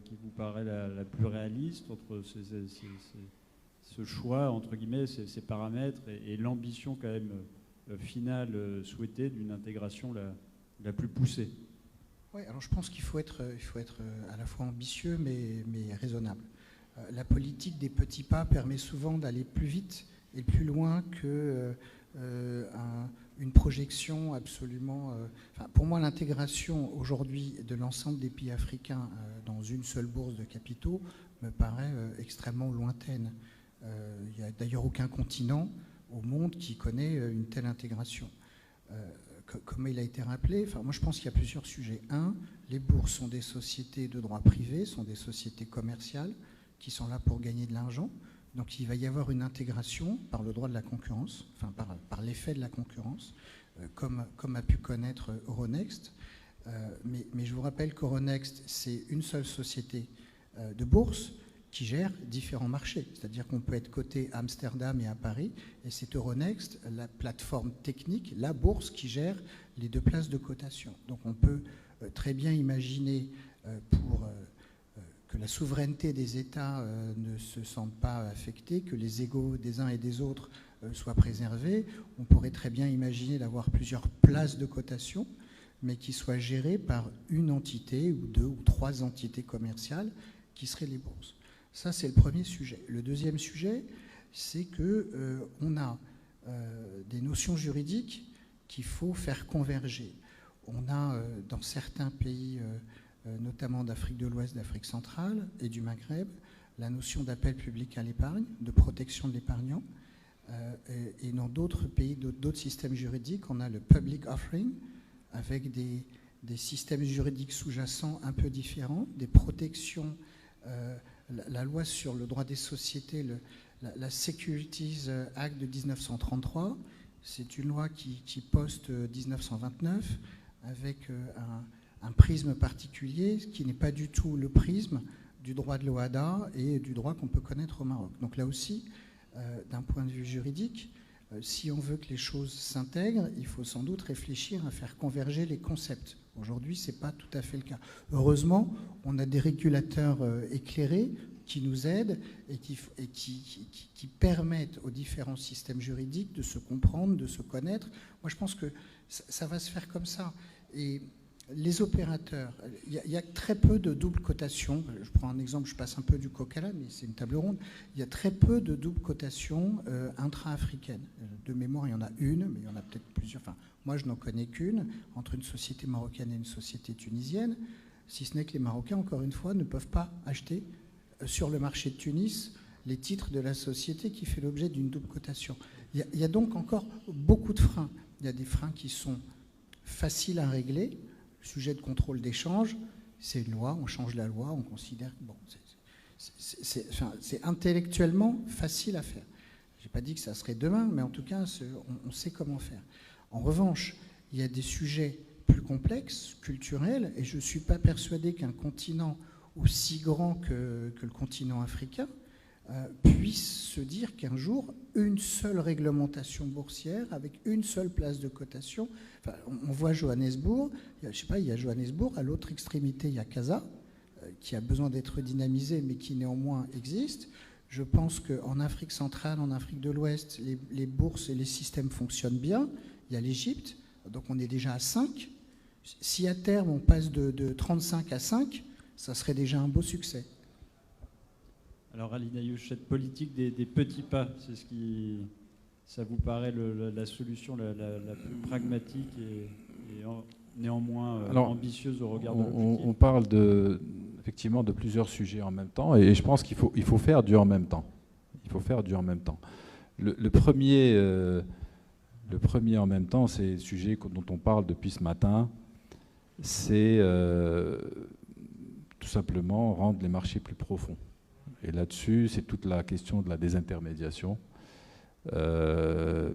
qui vous paraît la plus réaliste entre ce choix, entre guillemets, ces paramètres et l'ambition quand même finale souhaitée d'une intégration la plus poussée. Oui, alors je pense qu'il faut être à la fois ambitieux mais raisonnable. La politique des petits pas permet souvent d'aller plus vite et plus loin que une projection absolument... pour moi, l'intégration aujourd'hui de l'ensemble des pays africains dans une seule bourse de capitaux me paraît extrêmement lointaine. Il n'y a d'ailleurs aucun continent au monde qui connaît une telle intégration. Comme il a été rappelé, moi je pense qu'il y a plusieurs sujets. Un, les bourses sont des sociétés de droit privé, sont des sociétés commerciales qui sont là pour gagner de l'argent. Donc il va y avoir une intégration par le droit de la concurrence, par l'effet de la concurrence, comme a pu connaître Euronext. Mais je vous rappelle qu'Euronext, c'est une seule société de bourse qui gère différents marchés. C'est-à-dire qu'on peut être coté à Amsterdam et à Paris, et c'est Euronext, la plateforme technique, la bourse qui gère les deux places de cotation. Donc on peut très bien imaginer pour que la souveraineté des États ne se sente pas affectée, que les égaux des uns et des autres soient préservés. On pourrait très bien imaginer d'avoir plusieurs places de cotation, mais qui soient gérées par une entité ou deux ou trois entités commerciales qui seraient les bourses. Ça, c'est le premier sujet. Le deuxième sujet, c'est qu'on a des notions juridiques qu'il faut faire converger. On a dans certains pays, notamment d'Afrique de l'Ouest, d'Afrique centrale et du Maghreb, la notion d'appel public à l'épargne, de protection de l'épargnant. Et dans d'autres pays, d'autres systèmes juridiques, on a le public offering, avec des systèmes juridiques sous-jacents un peu différents, des protections. La loi sur le droit des sociétés, la Securities Act de 1933, c'est une loi qui poste 1929 avec un prisme particulier qui n'est pas du tout le prisme du droit de l'OHADA et du droit qu'on peut connaître au Maroc. Donc là aussi, d'un point de vue juridique, si on veut que les choses s'intègrent, il faut sans doute réfléchir à faire converger les concepts. Aujourd'hui, ce n'est pas tout à fait le cas. Heureusement, on a des régulateurs éclairés qui nous aident et qui permettent aux différents systèmes juridiques de se comprendre, de se connaître. Moi, je pense que ça va se faire comme ça. Et les opérateurs, il y a très peu de double cotation. Je prends un exemple, je passe un peu du coq à l'âne, mais c'est une table ronde. Il y a très peu de double cotation intra-africaines. De mémoire, il y en a une, mais il y en a peut-être plusieurs. Enfin, moi, je n'en connais qu'une, entre une société marocaine et une société tunisienne, si ce n'est que les Marocains, encore une fois, ne peuvent pas acheter sur le marché de Tunis les titres de la société qui fait l'objet d'une double cotation. Il y a donc encore beaucoup de freins. Il y a des freins qui sont faciles à régler. Le sujet de contrôle d'échange, c'est une loi, on change la loi, on considère que bon, c'est intellectuellement facile à faire. Je n'ai pas dit que ça serait demain, mais en tout cas, on sait comment faire. En revanche, il y a des sujets plus complexes, culturels, et je ne suis pas persuadé qu'un continent aussi grand que le continent africain puisse se dire qu'un jour, une seule réglementation boursière avec une seule place de cotation. Enfin, on voit Johannesburg, je ne sais pas, il y a Johannesburg, à l'autre extrémité, il y a Casa, qui a besoin d'être dynamisé, mais qui néanmoins existe. Je pense qu'en Afrique centrale, en Afrique de l'Ouest, les bourses et les systèmes fonctionnent bien. Il y a l'Égypte, donc on est déjà à 5. Si à terme on passe de 35 à 5, ça serait déjà un beau succès. Alors Ali Naïouch, cette politique des petits pas, c'est ce qui ça vous paraît la solution la plus pragmatique et néanmoins ambitieuse au regard de l'objectif? On parle effectivement de plusieurs sujets en même temps, et je pense qu'il faut faire du en même temps. Il faut faire du en même temps. Le premier en même temps, c'est le sujet dont on parle depuis ce matin, c'est tout simplement rendre les marchés plus profonds. Et là-dessus, c'est toute la question de la désintermédiation.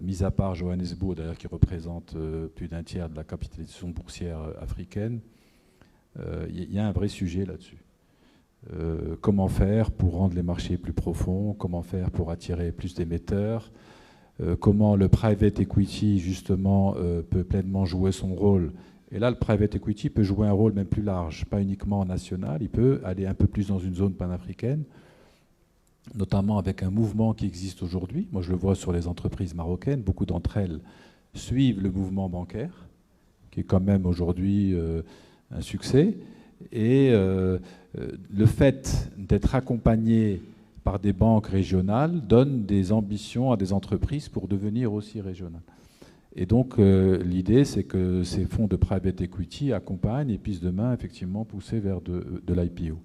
Mis à part Johannesburg, d'ailleurs, qui représente plus d'un tiers de la capitalisation boursière africaine, il y a un vrai sujet là-dessus. Comment faire pour rendre les marchés plus profonds? Comment faire pour attirer plus d'émetteurs? Comment le private equity, justement, peut pleinement jouer son rôle? Et là, le private equity peut jouer un rôle même plus large, pas uniquement national, il peut aller un peu plus dans une zone panafricaine, notamment avec un mouvement qui existe aujourd'hui. Moi, je le vois sur les entreprises marocaines. Beaucoup d'entre elles suivent le mouvement bancaire, qui est quand même aujourd'hui un succès. Et le fait d'être accompagné par des banques régionales donne des ambitions à des entreprises pour devenir aussi régionales. Et donc, l'idée, c'est que ces fonds de private equity accompagnent et puissent demain, effectivement, pousser vers de l'IPO.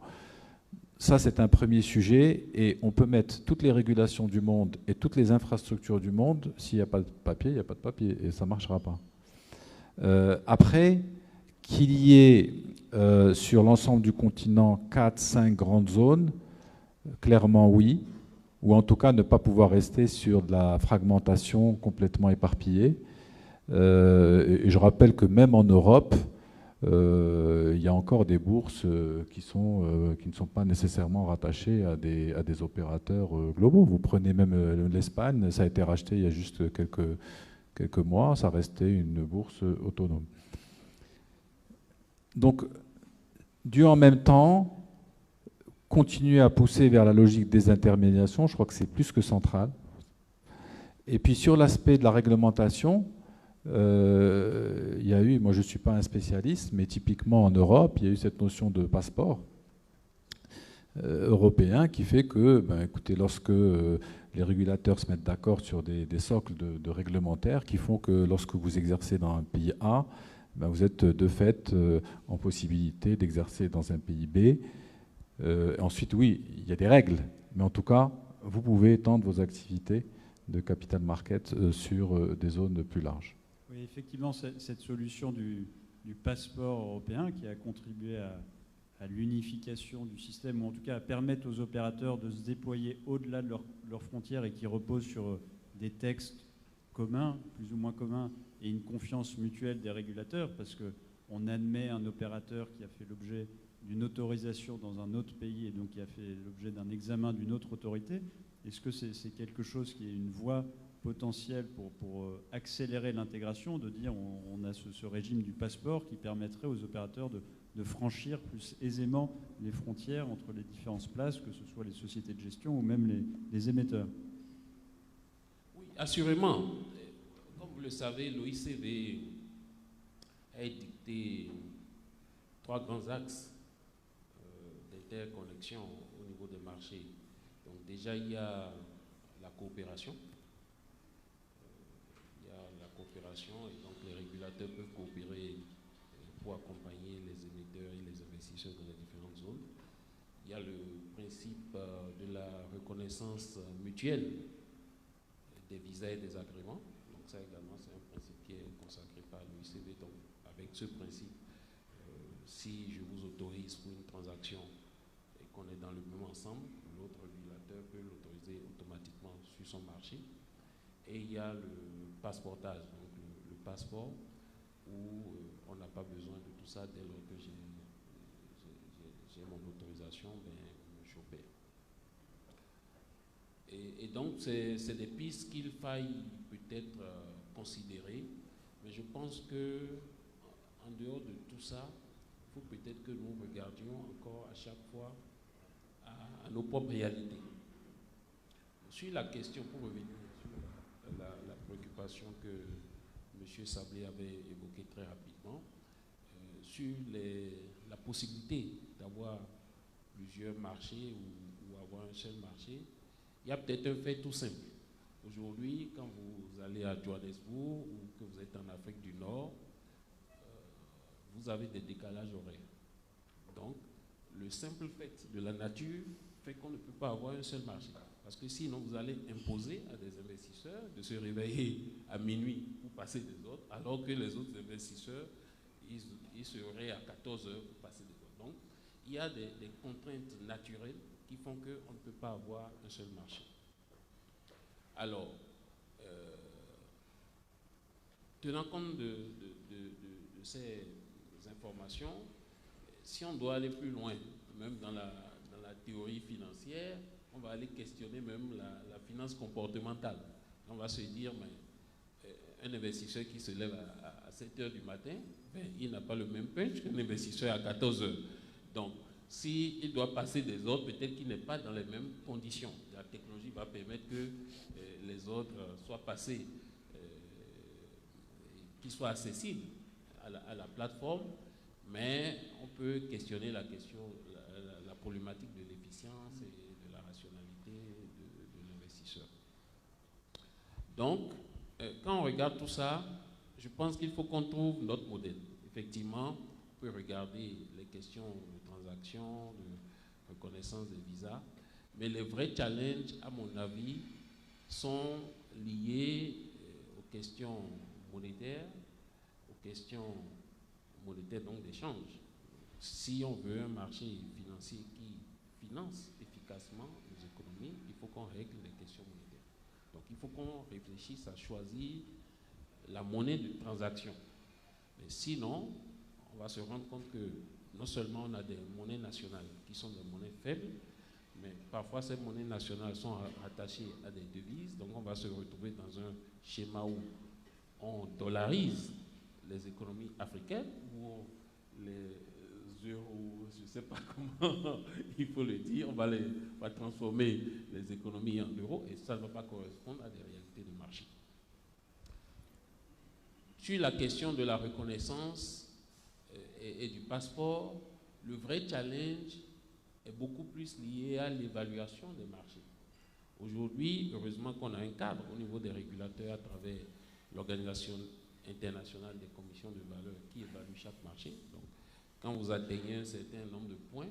Ça, c'est un premier sujet, et on peut mettre toutes les régulations du monde et toutes les infrastructures du monde. S'il n'y a pas de papier, il n'y a pas de papier, et ça ne marchera pas. Après, qu'il y ait sur l'ensemble du continent 4-5 grandes zones, clairement oui, ou en tout cas ne pas pouvoir rester sur de la fragmentation complètement éparpillée. Et je rappelle que même en Europe, il y a encore des bourses qui ne sont pas nécessairement rattachées à des opérateurs globaux. Vous prenez même l'Espagne, ça a été racheté il y a juste quelques mois, ça restait une bourse autonome. Donc, du en même temps, continuer à pousser vers la logique des intermédiations, je crois que c'est plus que central. Et puis sur l'aspect de la réglementation, il y a eu, moi je ne suis pas un spécialiste, mais typiquement en Europe, il y a eu cette notion de passeport européen qui fait que, écoutez, lorsque les régulateurs se mettent d'accord sur des socles de réglementaires qui font que lorsque vous exercez dans un pays A, vous êtes de fait en possibilité d'exercer dans un pays B. Ensuite, oui, il y a des règles, mais en tout cas, vous pouvez étendre vos activités de capital market sur des zones plus larges. Oui, effectivement, cette solution du passeport européen qui a contribué à l'unification du système, ou en tout cas à permettre aux opérateurs de se déployer au-delà de leurs frontières et qui repose sur des textes communs, plus ou moins communs, et une confiance mutuelle des régulateurs, parce qu'on admet un opérateur qui a fait l'objet d'une autorisation dans un autre pays et donc qui a fait l'objet d'un examen d'une autre autorité. Est-ce que c'est quelque chose qui est une voie potentielle pour accélérer l'intégration, de dire on a ce régime du passeport qui permettrait aux opérateurs de franchir plus aisément les frontières entre les différentes places, que ce soit les sociétés de gestion ou même les émetteurs? Oui, assurément. Comme vous le savez, l'OICV a édicté 3 grands axes d'interconnexion au niveau des marchés. Donc déjà, il y a la coopération. Et donc les régulateurs peuvent coopérer pour accompagner les émetteurs et les investisseurs dans les différentes zones. Il y a le principe de la reconnaissance mutuelle des visas et des agréments. Donc ça également, c'est un principe qui est consacré par l'OICV. Donc avec ce principe, si je vous autorise pour une transaction et qu'on est dans le même ensemble, l'autre régulateur peut l'autoriser automatiquement sur son marché. Et il y a le passeportage, donc le passeport, où on n'a pas besoin de tout ça dès lors que j'ai mon autorisation, j'opère. Et donc, c'est des pistes qu'il faille peut-être considérer, mais je pense qu'en dehors de tout ça, il faut peut-être que nous regardions encore à chaque fois à nos propres réalités. Sur la question, pour revenir sur la préoccupation que M. Sablé avait évoquée très rapidement, sur la possibilité d'avoir plusieurs marchés ou avoir un seul marché, il y a peut-être un fait tout simple. Aujourd'hui, quand vous allez à Johannesburg ou que vous êtes en Afrique du Nord, vous avez des décalages horaires. Donc, le simple fait de la nature fait qu'on ne peut pas avoir un seul marché. Parce que sinon, vous allez imposer à des investisseurs de se réveiller à minuit pour passer des autres, alors que les autres investisseurs, ils seraient à 14 heures pour passer des autres. Donc, il y a des contraintes naturelles qui font qu'on ne peut pas avoir un seul marché. Alors, tenant compte de ces informations, si on doit aller plus loin, même dans la théorie financière, on va aller questionner même la finance comportementale. On va se dire, mais un investisseur qui se lève à 7 heures du matin, ben, il n'a pas le même punch qu'un investisseur à 14 heures. Donc, s'il doit passer des autres, peut-être qu'il n'est pas dans les mêmes conditions. La technologie va permettre que les autres soient passés, qu'ils soient accessibles à la plateforme, mais on peut questionner la problématique de l'efficience et de la rationalité de l'investisseur. Donc, quand on regarde tout ça, je pense qu'il faut qu'on trouve notre modèle. Effectivement, on peut regarder les questions de transactions, de reconnaissance des visas, mais les vrais challenges, à mon avis, sont liés aux questions monétaires, donc d'échange. Si on veut un marché financier qui finance efficacement les économies, il faut qu'on règle les questions monétaires. Donc il faut qu'on réfléchisse à choisir la monnaie de transaction. Mais sinon, on va se rendre compte que non seulement on a des monnaies nationales qui sont des monnaies faibles, mais parfois ces monnaies nationales sont attachées à des devises, donc on va se retrouver dans un schéma où on dollarise les économies africaines, où les euros, je ne sais pas comment il faut le dire, on va transformer les économies en euros et ça ne va pas correspondre à des réalités de marché. Sur la question de la reconnaissance et du passeport, le vrai challenge est beaucoup plus lié à l'évaluation des marchés. Aujourd'hui, heureusement qu'on a un cadre au niveau des régulateurs à travers l'Organisation internationale des commissions de valeur qui évalue chaque marché. Donc, quand vous atteignez un certain nombre de points,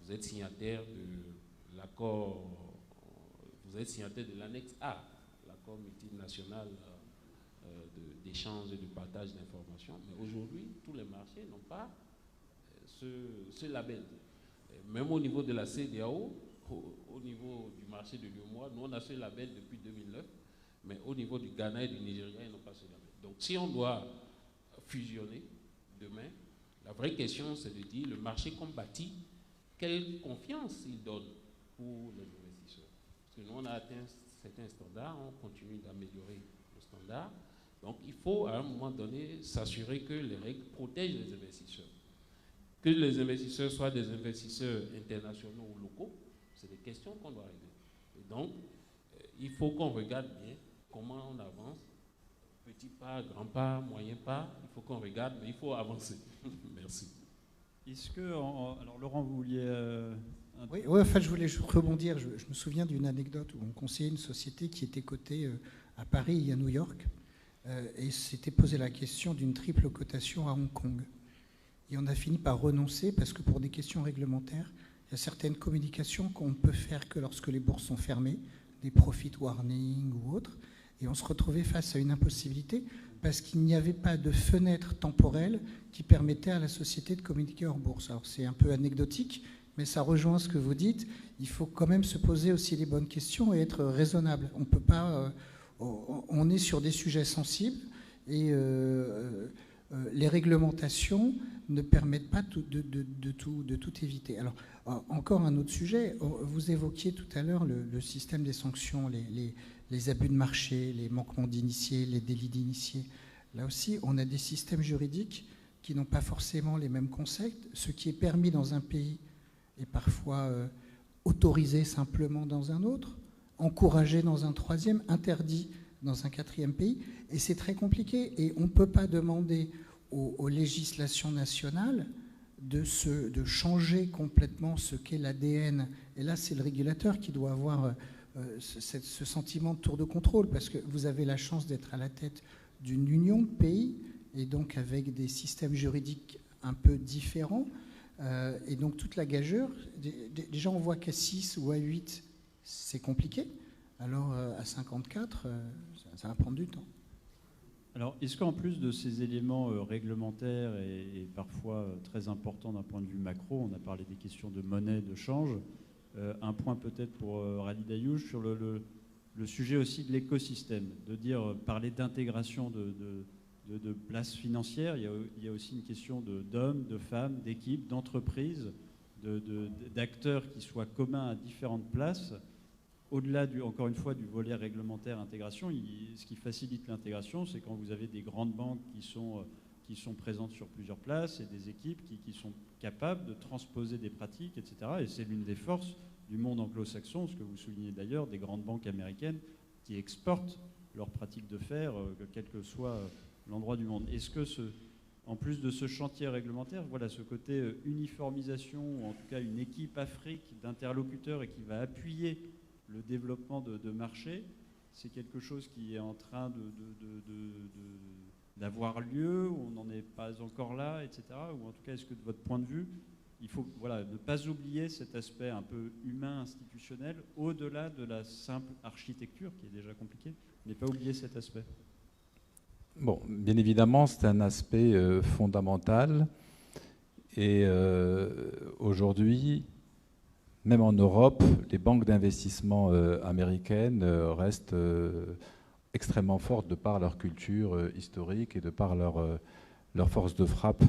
vous êtes signataire de l'accord, vous êtes signataire de l'annexe A, l'accord multinational d'échange et de partage d'informations. Mais aujourd'hui, tous les marchés n'ont pas ce label. Même au niveau de la CEDEAO, au niveau du marché de l'UEMOA, nous on a ce label depuis 2009, mais au niveau du Ghana et du Nigeria, ils n'ont pas ce label. Donc si on doit fusionner demain, la vraie question c'est de dire le marché qu'on bâtit, quelle confiance il donne pour les investisseurs. Parce que nous on a atteint certains standards, on continue d'améliorer nos standards. Donc il faut à un moment donné s'assurer que les règles protègent les investisseurs. Que les investisseurs soient des investisseurs internationaux ou locaux, c'est des questions qu'on doit régler. Et donc, il faut qu'on regarde bien comment on avance. Petit pas, grand pas, moyen pas, il faut qu'on regarde, mais il faut avancer. Merci. Est-ce que, alors Laurent, vous vouliez... Oui, enfin, je voulais rebondir. Je me souviens d'une anecdote où on conseillait une société qui était cotée à Paris et à New York, et s'était posé la question d'une triple cotation à Hong Kong. Et on a fini par renoncer parce que pour des questions réglementaires, il y a certaines communications qu'on ne peut faire que lorsque les bourses sont fermées, des profit warnings ou autres. Et on se retrouvait face à une impossibilité parce qu'il n'y avait pas de fenêtre temporelle qui permettait à la société de communiquer hors bourse. Alors c'est un peu anecdotique, mais ça rejoint ce que vous dites. Il faut quand même se poser aussi les bonnes questions et être raisonnable. On peut pas... on est sur des sujets sensibles et... les réglementations ne permettent pas de tout éviter. Alors, encore un autre sujet. Vous évoquiez tout à l'heure le système des sanctions, les abus de marché, les manquements d'initiés, les délits d'initiés. Là aussi, on a des systèmes juridiques qui n'ont pas forcément les mêmes concepts. Ce qui est permis dans un pays est parfois autorisé simplement dans un autre, encouragé dans un troisième, interdit dans un quatrième pays, et c'est très compliqué. Et on ne peut pas demander aux législations nationales de changer complètement ce qu'est l'ADN. Et là, c'est le régulateur qui doit avoir ce sentiment de tour de contrôle, parce que vous avez la chance d'être à la tête d'une union de pays, et donc avec des systèmes juridiques un peu différents, et donc toute la gageure, déjà on voit qu'à 6 ou à 8, c'est compliqué, alors à 54, ça va prendre du temps. Alors, est-ce qu'en plus de ces éléments réglementaires et parfois très importants d'un point de vue macro, on a parlé des questions de monnaie, de change, un point peut-être pour Rally Dayouch sur le sujet aussi de l'écosystème, de dire, parler d'intégration de places financières, il y a aussi une question d'hommes, de femmes, d'équipes, d'entreprises, d'acteurs qui soient communs à différentes places. Au-delà, encore une fois, du volet réglementaire intégration, ce qui facilite l'intégration, c'est quand vous avez des grandes banques qui sont présentes sur plusieurs places et des équipes qui sont capables de transposer des pratiques, etc. Et c'est l'une des forces du monde anglo-saxon, ce que vous soulignez d'ailleurs, des grandes banques américaines qui exportent leurs pratiques de fer, quel que soit l'endroit du monde. Est-ce que, en plus de ce chantier réglementaire, voilà, ce côté uniformisation, ou en tout cas une équipe Afrique d'interlocuteurs et qui va appuyer le développement de marché, c'est quelque chose qui est en train d'avoir lieu, ou on n'en est pas encore là, etc. Ou en tout cas, est-ce que de votre point de vue, il faut ne pas oublier cet aspect un peu humain, institutionnel, au-delà de la simple architecture, qui est déjà compliquée, mais pas oublier cet aspect? Bon, bien évidemment, c'est un aspect fondamental. Et aujourd'hui, même en Europe, les banques d'investissement américaines restent extrêmement fortes de par leur culture historique et de par leur force de frappe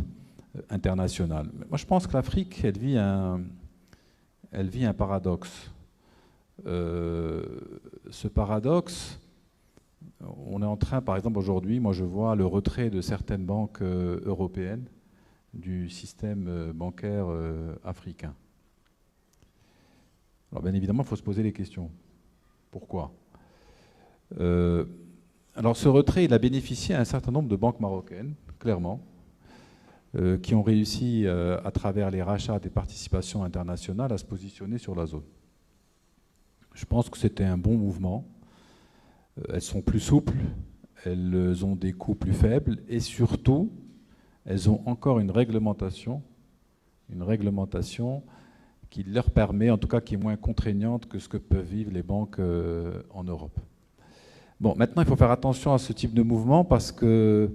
internationale. Moi, je pense que l'Afrique, elle vit un paradoxe. Ce paradoxe, on est en train, par exemple, aujourd'hui, moi je vois le retrait de certaines banques européennes du système bancaire africain. Alors bien évidemment, il faut se poser les questions. Pourquoi ? Alors ce retrait, il a bénéficié à un certain nombre de banques marocaines, clairement, qui ont réussi, à travers les rachats des participations internationales, à se positionner sur la zone. Je pense que c'était un bon mouvement. Elles sont plus souples, elles ont des coûts plus faibles et surtout, elles ont encore une réglementation qui leur permet, en tout cas qui est moins contraignante que ce que peuvent vivre les banques en Europe. Bon, maintenant, il faut faire attention à ce type de mouvement parce que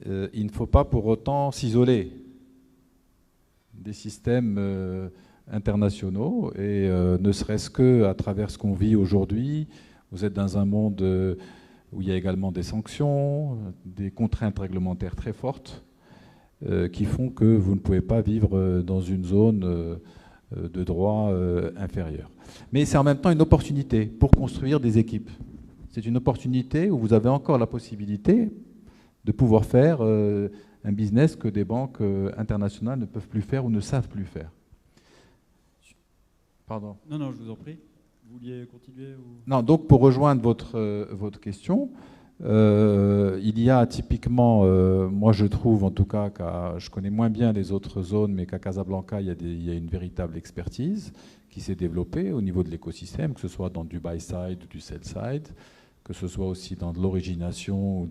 il ne faut pas pour autant s'isoler des systèmes internationaux et ne serait-ce qu'à travers ce qu'on vit aujourd'hui. Vous êtes dans un monde où il y a également des sanctions, des contraintes réglementaires très fortes qui font que vous ne pouvez pas vivre dans une zone de droit inférieur. Mais c'est en même temps une opportunité pour construire des équipes. C'est une opportunité où vous avez encore la possibilité de pouvoir faire un business que des banques internationales ne peuvent plus faire ou ne savent plus faire. Pardon. Non, je vous en prie. Vous vouliez continuer ou... Non, donc pour rejoindre votre question, il y a typiquement, moi je trouve en tout cas, je connais moins bien les autres zones, mais qu'à Casablanca, il y a une véritable expertise qui s'est développée au niveau de l'écosystème, que ce soit dans du buy-side ou du sell-side, que ce soit aussi dans de l'origination ou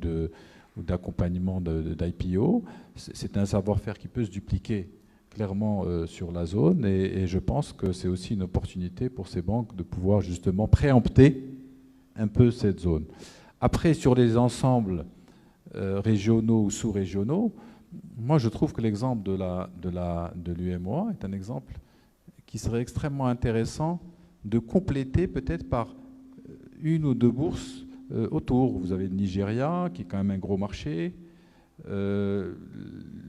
d'accompagnement d'IPO. C'est un savoir-faire qui peut se dupliquer clairement sur la zone et je pense que c'est aussi une opportunité pour ces banques de pouvoir justement préempter un peu cette zone. Après, sur les ensembles régionaux ou sous-régionaux, moi je trouve que l'exemple de l'UMOA est un exemple qui serait extrêmement intéressant de compléter peut-être par une ou deux bourses autour. Vous avez le Nigeria, qui est quand même un gros marché.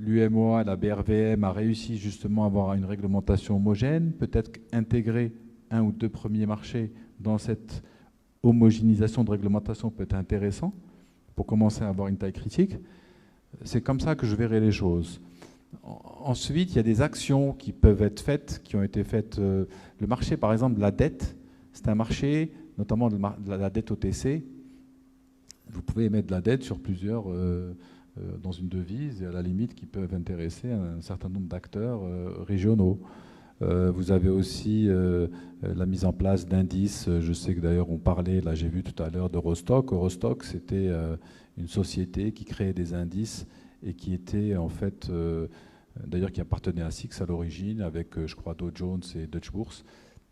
L'UMOA, la BRVM, a réussi justement à avoir une réglementation homogène, peut-être intégrer un ou deux premiers marchés dans cette homogénéisation de réglementation peut être intéressant pour commencer à avoir une taille critique. C'est comme ça que je verrai les choses. Ensuite, il y a des actions qui peuvent être faites, qui ont été faites. Le marché, par exemple, de la dette, c'est un marché, notamment de la dette OTC. Vous pouvez émettre de la dette sur plusieurs, dans une devise, et à la limite, qui peuvent intéresser un certain nombre d'acteurs régionaux. Vous avez aussi la mise en place d'indices. Je sais que d'ailleurs on parlait, là j'ai vu tout à l'heure de Rostock. Rostock, c'était une société qui créait des indices et qui était en fait, d'ailleurs qui appartenait à SIX à l'origine, avec je crois Dow Jones et Deutsche Börse.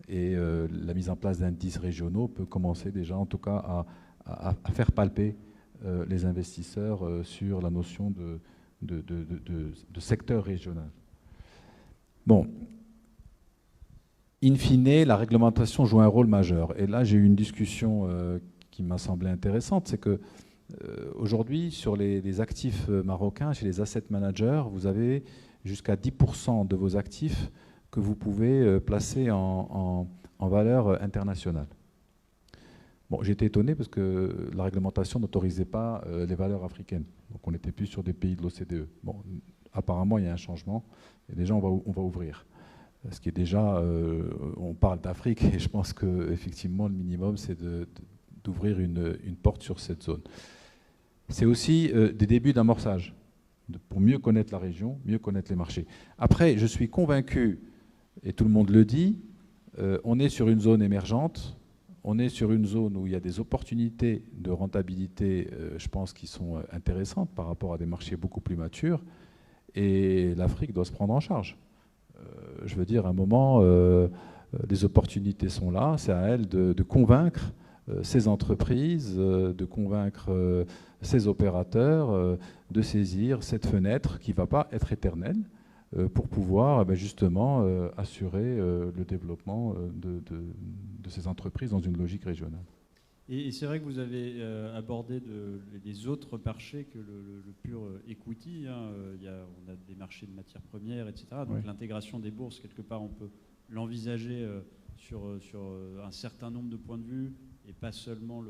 Et la mise en place d'indices régionaux peut commencer déjà en tout cas à faire palper les investisseurs sur la notion de secteur régional. Bon. In fine, la réglementation joue un rôle majeur. Et là, j'ai eu une discussion qui m'a semblé intéressante, c'est que aujourd'hui, sur les actifs marocains, chez les asset managers, vous avez jusqu'à 10% de vos actifs que vous pouvez placer en valeur internationale. Bon, j'étais étonné parce que la réglementation n'autorisait pas les valeurs africaines. Donc on n'était plus sur des pays de l'OCDE. Bon, apparemment, il y a un changement et déjà, on va ouvrir. Ce qui est déjà, on parle d'Afrique et je pense qu'effectivement, le minimum, c'est d'ouvrir une porte sur cette zone. C'est aussi des débuts d'amorçage pour mieux connaître la région, mieux connaître les marchés. Après, je suis convaincu, et tout le monde le dit, on est sur une zone émergente, on est sur une zone où il y a des opportunités de rentabilité, je pense, qui sont intéressantes par rapport à des marchés beaucoup plus matures, et l'Afrique doit se prendre en charge. Je veux dire, à un moment, les opportunités sont là, c'est à elle de convaincre ces entreprises, de convaincre ces opérateurs de saisir cette fenêtre qui ne va pas être éternelle pour pouvoir justement assurer le développement de ces entreprises dans une logique régionale. Et c'est vrai que vous avez abordé les autres marchés que le pur equity. Hein. On a des marchés de matières premières, etc. Donc oui. L'intégration des bourses, quelque part, on peut l'envisager sur un certain nombre de points de vue et pas seulement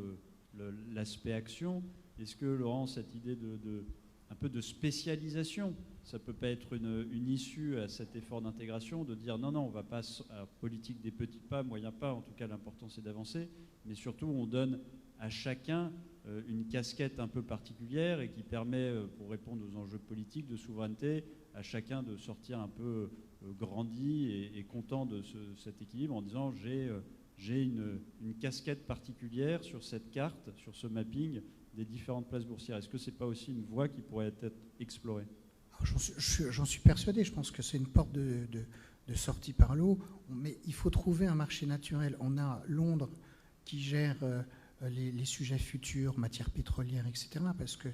l'aspect action. Est-ce que, Laurent, cette idée un peu de spécialisation, ça ne peut pas être une issue à cet effort d'intégration, de dire non, on ne va pas à politique des petits pas, moyens pas, en tout cas l'important c'est d'avancer, mais surtout on donne à chacun une casquette un peu particulière et qui permet, pour répondre aux enjeux politiques de souveraineté, à chacun de sortir un peu grandi et content de cet équilibre en disant j'ai une casquette particulière sur cette carte, sur ce mapping des différentes places boursières. Est-ce que ce n'est pas aussi une voie qui pourrait être explorée ? J'en suis persuadé, je pense que c'est une porte de sortie par le haut, mais il faut trouver un marché naturel. On a Londres qui gère les sujets futurs, matières pétrolières, etc., parce que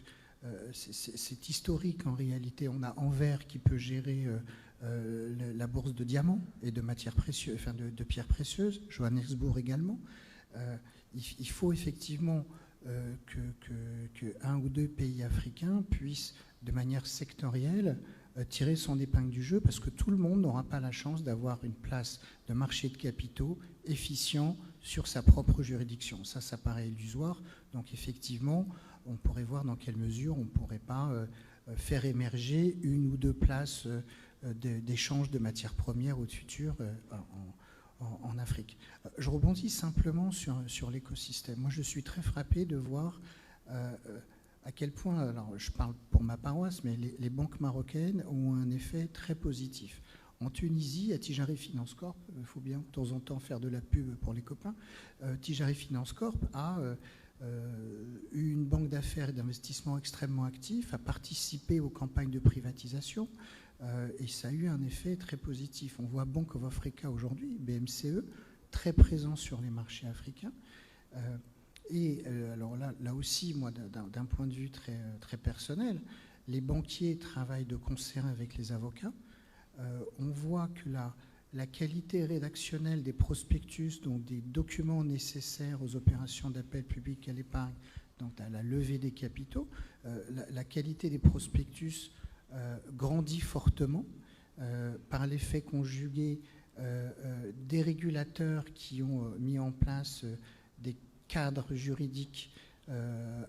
c'est historique en réalité. On a Anvers qui peut gérer la bourse de diamants et de matières précieuses, enfin de pierres précieuses, Johannesburg également. Il faut effectivement que un ou deux pays africains puissent, de manière sectorielle, tirer son épingle du jeu, parce que tout le monde n'aura pas la chance d'avoir une place de marché de capitaux efficient sur sa propre juridiction. Ça paraît illusoire. Donc effectivement, on pourrait voir dans quelle mesure on ne pourrait pas faire émerger une ou deux places d'échange de matières premières ou de futures en Afrique. Je rebondis simplement sur l'écosystème. Moi, je suis très frappé de voir à quel point, alors je parle pour ma paroisse, mais les banques marocaines ont un effet très positif. En Tunisie, à Tijari Finance Corp, il faut bien de temps en temps faire de la pub pour les copains, Tijari Finance Corp a eu une banque d'affaires et d'investissement extrêmement active, a participé aux campagnes de privatisation, et ça a eu un effet très positif. On voit Bank of Africa aujourd'hui, BMCE, très présent sur les marchés africains. Alors là aussi, moi, d'un point de vue très, très personnel, les banquiers travaillent de concert avec les avocats. On voit que la qualité rédactionnelle des prospectus, donc des documents nécessaires aux opérations d'appel public à l'épargne, donc à la levée des capitaux, la qualité des prospectus grandit fortement par l'effet conjugué des régulateurs qui ont mis en place des cadres juridiques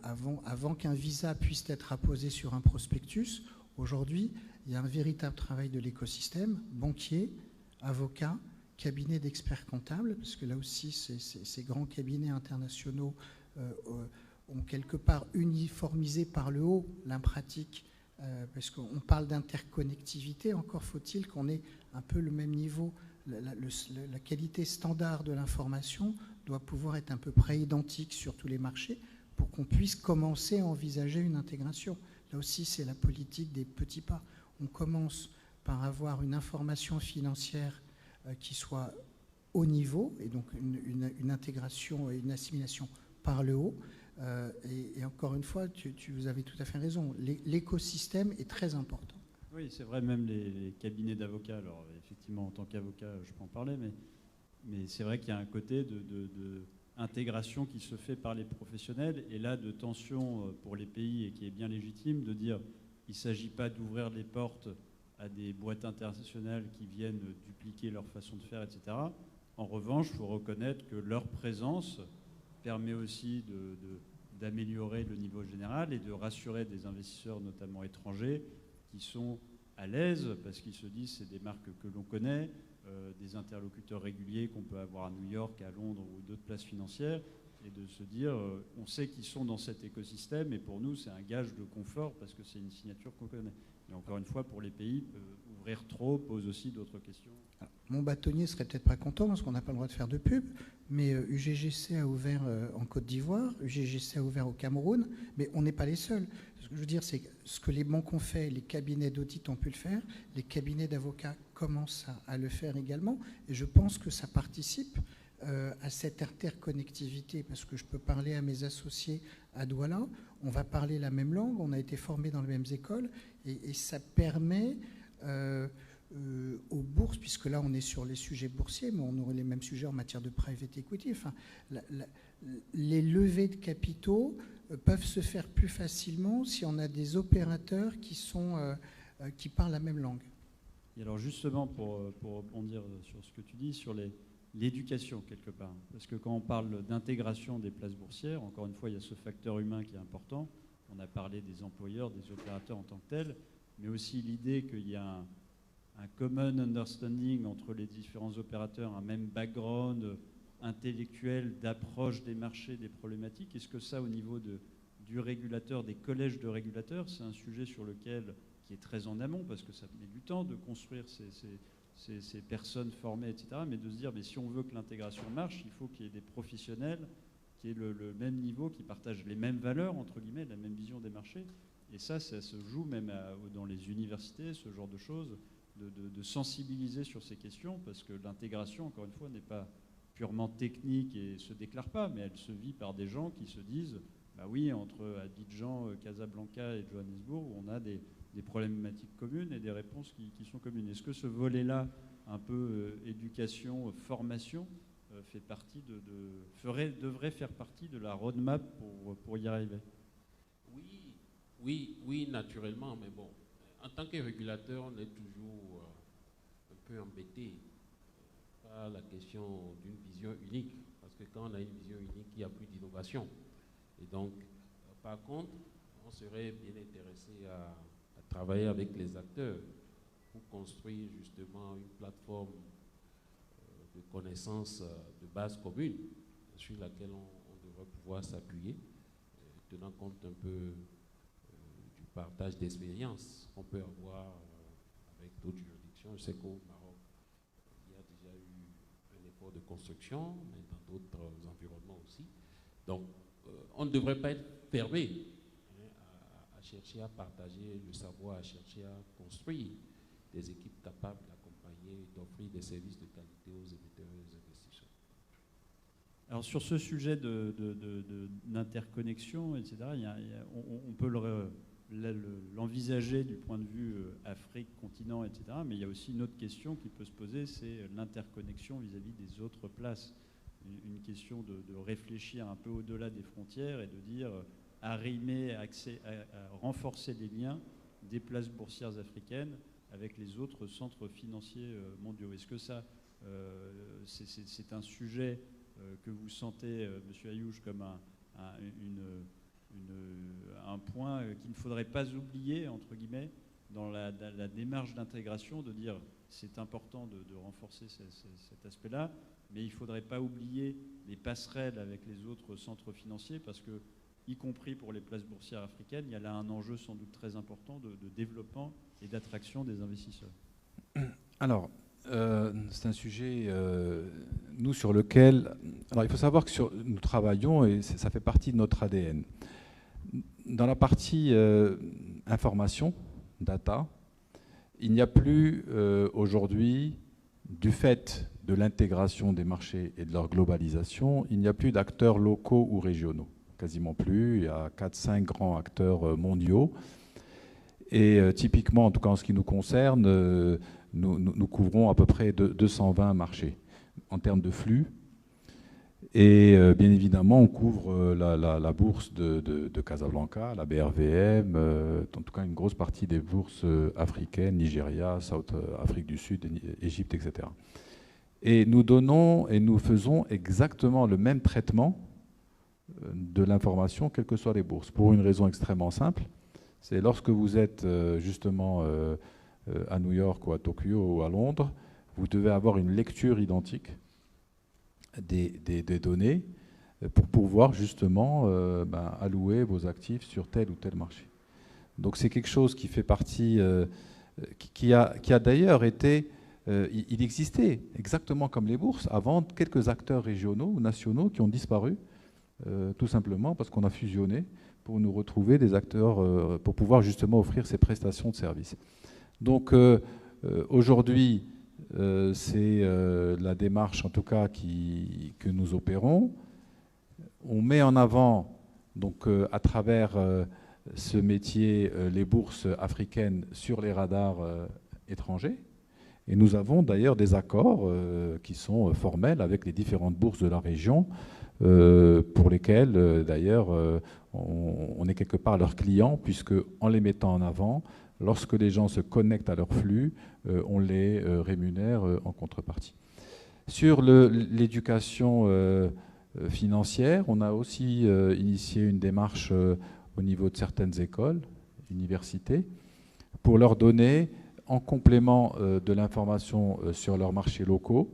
avant qu'un visa puisse être apposé sur un prospectus. Aujourd'hui, il y a un véritable travail de l'écosystème, banquiers, avocats, cabinets d'experts comptables, parce que là aussi, ces grands cabinets internationaux ont quelque part uniformisé par le haut la pratique, parce qu'on parle d'interconnectivité, encore faut-il qu'on ait un peu le même niveau la qualité standard de l'information doit pouvoir être à peu près identique sur tous les marchés pour qu'on puisse commencer à envisager une intégration. Là aussi, c'est la politique des petits pas. On commence par avoir une information financière qui soit haut niveau, et donc une intégration et une assimilation par le haut. Et encore une fois, vous avez tout à fait raison, l'écosystème est très important. Oui, c'est vrai, même les cabinets d'avocats, alors effectivement, en tant qu'avocat, je peux en parler, mais c'est vrai qu'il y a un côté de intégration qui se fait par les professionnels, et là, de tension pour les pays, et qui est bien légitime, de dire il ne s'agit pas d'ouvrir les portes à des boîtes internationales qui viennent dupliquer leur façon de faire, etc. En revanche, il faut reconnaître que leur présence permet aussi d'améliorer le niveau général et de rassurer des investisseurs, notamment étrangers, qui sont à l'aise parce qu'ils se disent c'est des marques que l'on connaît, des interlocuteurs réguliers qu'on peut avoir à New York, à Londres ou d'autres places financières, et de se dire on sait qu'ils sont dans cet écosystème, et pour nous c'est un gage de confort parce que c'est une signature qu'on connaît. Et encore une fois, pour les pays, ouvrir trop pose aussi d'autres questions. Alors, mon bâtonnier serait peut-être pas content parce qu'on n'a pas le droit de faire de pub, mais UGGC a ouvert en Côte d'Ivoire, UGGC a ouvert au Cameroun, mais on n'est pas les seuls. Ce que je veux dire, c'est que ce que les banques ont fait, les cabinets d'audit ont pu le faire, les cabinets d'avocats commencent à le faire également, et je pense que ça participe à cette interconnectivité, parce que je peux parler à mes associés à Douala, on va parler la même langue, on a été formés dans les mêmes écoles, et ça permet aux bourses, puisque là on est sur les sujets boursiers, mais on aurait les mêmes sujets en matière de private equity, enfin, les levées de capitaux peuvent se faire plus facilement si on a des opérateurs qui parlent la même langue. Et alors justement, pour rebondir sur ce que tu dis, sur l'éducation quelque part, parce que quand on parle d'intégration des places boursières, encore une fois, il y a ce facteur humain qui est important. On a parlé des employeurs, des opérateurs en tant que tels, mais aussi l'idée qu'il y a un common understanding entre les différents opérateurs, un même background intellectuel d'approche des marchés, des problématiques. Est-ce que ça, au niveau du régulateur, des collèges de régulateurs, c'est un sujet sur lequel qui est très en amont, parce que ça met du temps de construire ces personnes formées, etc. Mais de se dire, mais si on veut que l'intégration marche, il faut qu'il y ait des professionnels qui aient le même niveau, qui partagent les mêmes valeurs, entre guillemets, la même vision des marchés. Et ça se joue même dans les universités, ce genre de choses, de sensibiliser sur ces questions, parce que l'intégration, encore une fois, n'est pas purement technique et ne se déclare pas, mais elle se vit par des gens qui se disent, bah oui, entre Abidjan, Casablanca et Johannesburg, on a des problématiques communes et des réponses qui sont communes. Est-ce que ce volet-là, un peu éducation, formation, fait partie devrait faire partie de la roadmap pour y arriver? Oui, naturellement, mais bon, en tant que régulateur, on est toujours un peu embêté par la question d'une vision unique, parce que quand on a une vision unique, il n'y a plus d'innovation. Et donc, par contre, on serait bien intéressé à travailler avec les acteurs pour construire justement une plateforme de connaissances de base commune sur laquelle on devrait pouvoir s'appuyer, tenant compte un peu du partage d'expériences qu'on peut avoir avec d'autres juridictions. Je sais qu'au Maroc, il y a déjà eu un effort de construction, mais dans d'autres environnements aussi. Donc, on ne devrait pas être fermé à chercher à partager le savoir, à chercher à construire des équipes capables d'accompagner et d'offrir des services de qualité aux émetteurs et aux investisseurs. Alors sur ce sujet d'interconnexion, etc., on peut l'envisager du point de vue Afrique, continent, etc., mais il y a aussi une autre question qui peut se poser, c'est l'interconnexion vis-à-vis des autres places. Une question de réfléchir un peu au-delà des frontières et de dire arrimer à renforcer les liens des places boursières africaines avec les autres centres financiers mondiaux. Est-ce que ça, c'est un sujet que vous sentez, Monsieur Ayouch, comme un point qu'il ne faudrait pas oublier, entre guillemets, dans la démarche d'intégration, de dire c'est important de renforcer cet aspect-là, mais il ne faudrait pas oublier les passerelles avec les autres centres financiers, parce que, y compris pour les places boursières africaines, il y a là un enjeu sans doute très important de développement et d'attraction des investisseurs. Alors, C'est un sujet, nous, sur lequel... Alors, il faut savoir que nous travaillons, et ça fait partie de notre ADN. Dans la partie information, data, il n'y a plus aujourd'hui, du fait de l'intégration des marchés et de leur globalisation, il n'y a plus d'acteurs locaux ou régionaux. Quasiment plus. Il y a 4-5 grands acteurs mondiaux. Et typiquement, en tout cas en ce qui nous concerne, nous couvrons à peu près 220 marchés en termes de flux. Et bien évidemment, on couvre la bourse de Casablanca, la BRVM, en tout cas une grosse partie des bourses africaines, Nigeria, Afrique du Sud, Égypte, etc. Et nous donnons et nous faisons exactement le même traitement de l'information, quelles que soient les bourses, pour une raison extrêmement simple. C'est lorsque vous êtes justement à New York ou à Tokyo ou à Londres, vous devez avoir une lecture identique des données pour pouvoir justement allouer vos actifs sur tel ou tel marché. Donc c'est quelque chose qui fait partie, qui a d'ailleurs été, il existait exactement comme les bourses avant quelques acteurs régionaux ou nationaux qui ont disparu, tout simplement parce qu'on a fusionné pour nous retrouver des acteurs, pour pouvoir justement offrir ces prestations de services. Donc aujourd'hui, c'est la démarche en tout cas que nous opérons. On met en avant, donc à travers ce métier, les bourses africaines sur les radars étrangers. Et nous avons d'ailleurs des accords qui sont formels avec les différentes bourses de la région, pour lesquelles d'ailleurs on est quelque part leurs clients, puisque en les mettant en avant, lorsque les gens se connectent à leur flux, on les rémunère en contrepartie. Sur l'éducation financière, on a aussi initié une démarche au niveau de certaines écoles, universités, pour leur donner, en complément de l'information sur leurs marchés locaux,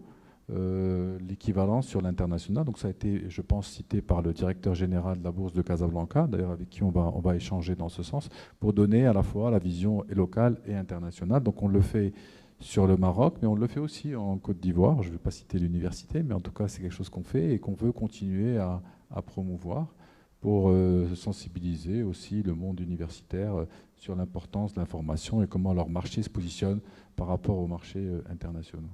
l'équivalence sur l'international. Donc ça a été, je pense, cité par le directeur général de la Bourse de Casablanca, d'ailleurs avec qui on va échanger dans ce sens, pour donner à la fois la vision locale et internationale. Donc on le fait sur le Maroc, mais on le fait aussi en Côte d'Ivoire. Je ne vais pas citer l'université, mais en tout cas c'est quelque chose qu'on fait et qu'on veut continuer à promouvoir pour sensibiliser aussi le monde universitaire sur l'importance de l'information et comment leur marché se positionne par rapport aux marchés internationaux.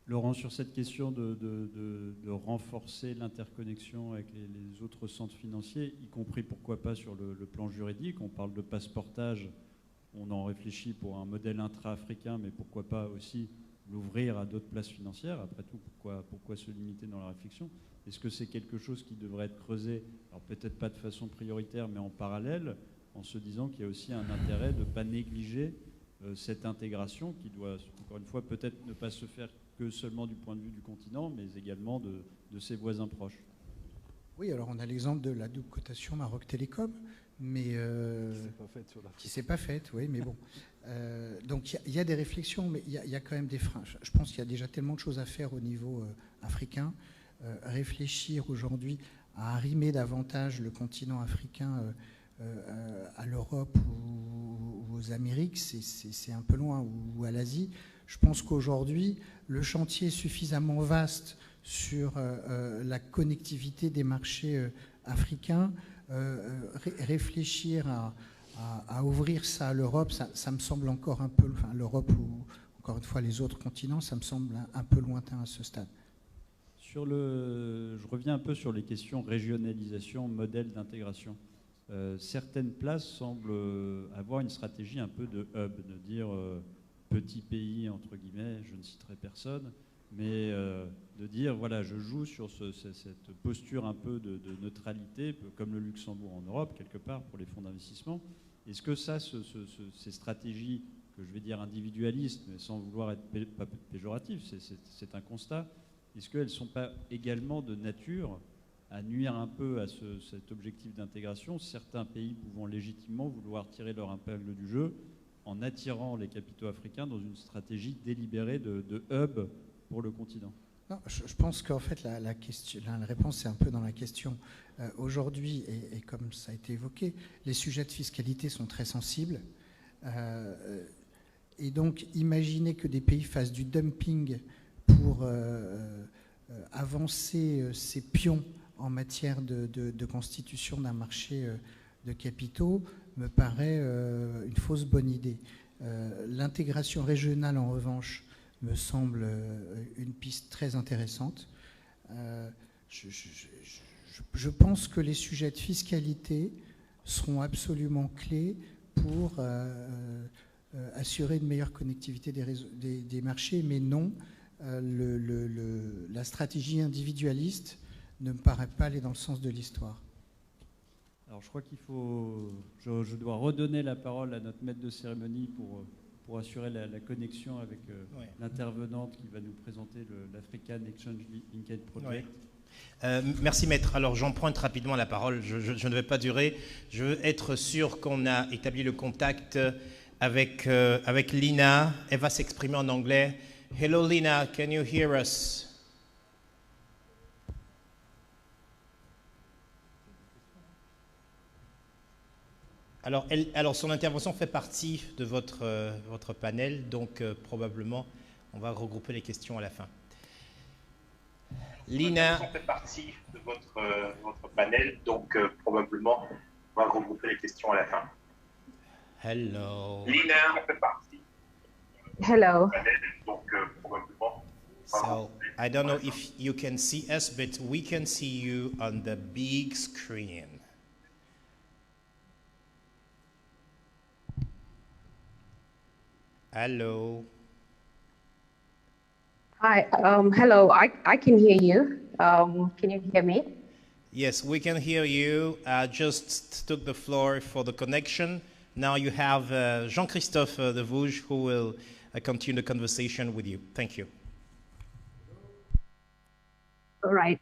Laurent, sur cette question de renforcer l'interconnexion avec les autres centres financiers, y compris pourquoi pas sur le plan juridique, on parle de passeportage, on en réfléchit pour un modèle intra-africain, mais pourquoi pas aussi l'ouvrir à d'autres places financières. Après tout, pourquoi se limiter dans la réflexion? Est-ce que c'est quelque chose qui devrait être creusé, alors peut-être pas de façon prioritaire, mais en parallèle, en se disant qu'il y a aussi un intérêt de ne pas négliger cette intégration qui doit, encore une fois, peut-être ne pas se faire que seulement du point de vue du continent, mais également de ses voisins proches. Oui, alors on a l'exemple de la double cotation Maroc Télécom, mais qui s'est pas faite, oui, mais bon. Donc il y a des réflexions, mais il y a quand même des freins. Je pense qu'il y a déjà tellement de choses à faire au niveau africain. Réfléchir aujourd'hui à arrimer davantage le continent africain à l'Europe ou aux Amériques, c'est un peu loin, ou à l'Asie. Je pense qu'aujourd'hui, le chantier est suffisamment vaste sur la connectivité des marchés africains. Réfléchir à ouvrir ça à l'Europe, ça me semble encore un peu, enfin l'Europe ou encore une fois les autres continents, ça me semble un peu lointain à ce stade. Je reviens un peu sur les questions régionalisation, modèle d'intégration. Certaines places semblent avoir une stratégie un peu de hub, de dire petit pays, entre guillemets, je ne citerai personne, mais de dire, voilà, je joue sur cette posture un peu de neutralité, comme le Luxembourg en Europe, quelque part, pour les fonds d'investissement. Est-ce que ça, ces stratégies, que je vais dire individualistes, mais sans vouloir être pas péjoratif, c'est un constat, est-ce qu'elles ne sont pas également de nature à nuire un peu à cet objectif d'intégration, certains pays pouvant légitimement vouloir tirer leur épingle du jeu en attirant les capitaux africains dans une stratégie délibérée de hub pour le continent? Non, je pense qu'en fait, la réponse, c'est un peu dans la question. Aujourd'hui, et comme ça a été évoqué, les sujets de fiscalité sont très sensibles. Et donc, imaginer que des pays fassent du dumping pour avancer ces pions en matière de constitution d'un marché de capitaux me paraît une fausse bonne idée. L'intégration régionale, en revanche, me semble une piste très intéressante. Je pense que les sujets de fiscalité seront absolument clés pour assurer une meilleure connectivité des marchés, mais non, la stratégie individualiste ne me paraît pas aller dans le sens de l'histoire. Alors je crois qu'il faut... Je dois redonner la parole à notre maître de cérémonie pour assurer la connexion avec l'intervenante qui va nous présenter l'African Exchange Linked Project. Merci maître. Alors j'emprunte rapidement la parole, je ne vais pas durer. Je veux être sûr qu'on a établi le contact avec Lina. Elle va s'exprimer en anglais. Hello Lina, can you hear us? Alors son intervention fait partie de votre panel, donc probablement on va regrouper les questions à la fin. Lina fait partie de votre panel, donc probablement on va regrouper les questions à la fin. Hello. Lina fait partie. Hello. Panel, donc probablement. So I don't know if you can see us, but we can see you on the big screen. Hello. Hi. Hello. I can hear you. Can you hear me? Yes, we can hear you. I just took the floor for the connection. Now you have Jean-Christophe de Vouge who will continue the conversation with you. Thank you. All right.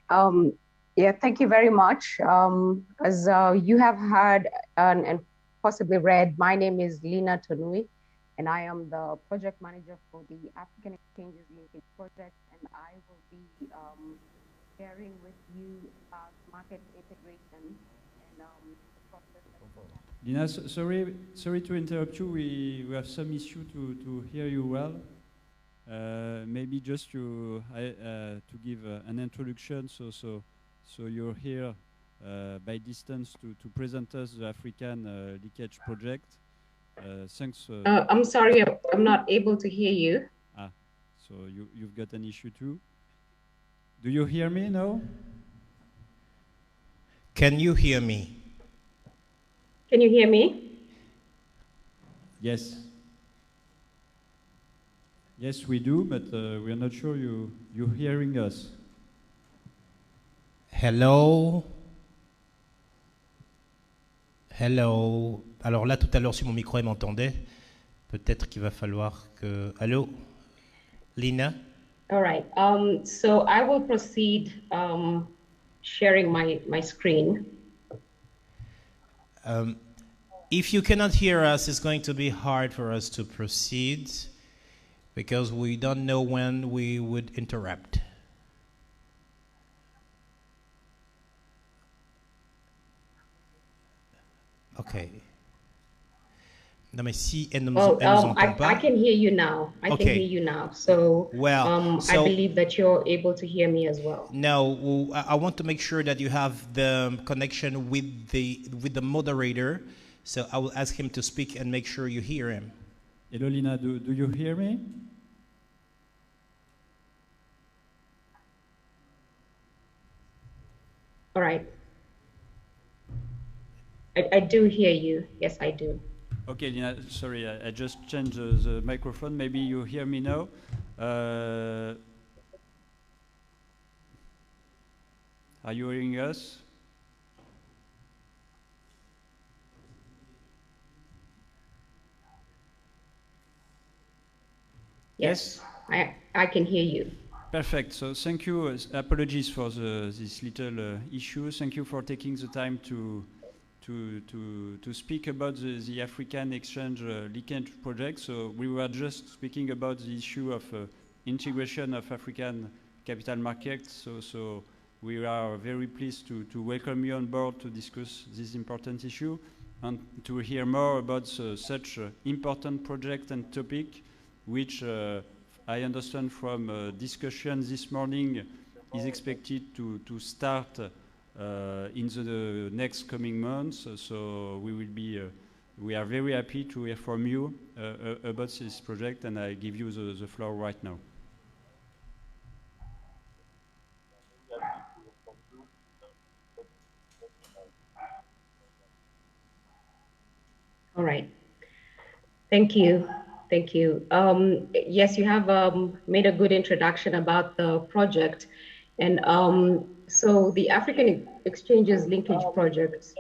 Yeah, thank you very much. As you have heard and possibly read, my name is Lina Tonui, and I am the project manager for the African Exchanges Linkage Project, and I will be sharing with you about market integration and the process. Lina, sorry to interrupt you. We have some issue to hear you well. Maybe just to give an introduction, so you're here by distance to present us the African Leakage Project. Thanks. I'm sorry, I'm not able to hear you. So you've got an issue too. Do you hear me now? Can you hear me? Can you hear me? Yes. Yes, we do, but we are not sure you're hearing us. Hello. Hello. Alors là, tout à l'heure, si mon micro m'entendait, peut-être qu'il va falloir que... Allô? Lina? All right. So I will proceed sharing my screen. If you cannot hear us, it's going to be hard for us to proceed because we don't know when we would interrupt. Okay. Non, mais si elle nous entend pas. I can hear you now. I can hear you now. So, I believe that you're able to hear me as well. No, I want to make sure that you have the connection with the moderator. So I will ask him to speak and make sure you hear him. Hello, Lina, do you hear me? All right. I do hear you. Yes, I do. Okay, Lina, sorry, I just changed the microphone. Maybe you hear me now. Are you hearing us? Yes, I can hear you. Perfect. So thank you. Apologies for this little issue. Thank you for taking the time to speak about the African Exchange Linkage Project. So we were just speaking about the issue of integration of African capital markets. So we are very pleased to welcome you on board to discuss this important issue. and to hear more about such important project and topic, which I understand from discussion this morning is expected to start in the next coming months. So we are very happy to hear from you about this project, and I give you the floor right now. All right. Thank you. Thank you. Yes, you have made a good introduction about the project. And so the African Exchanges Linkage Project.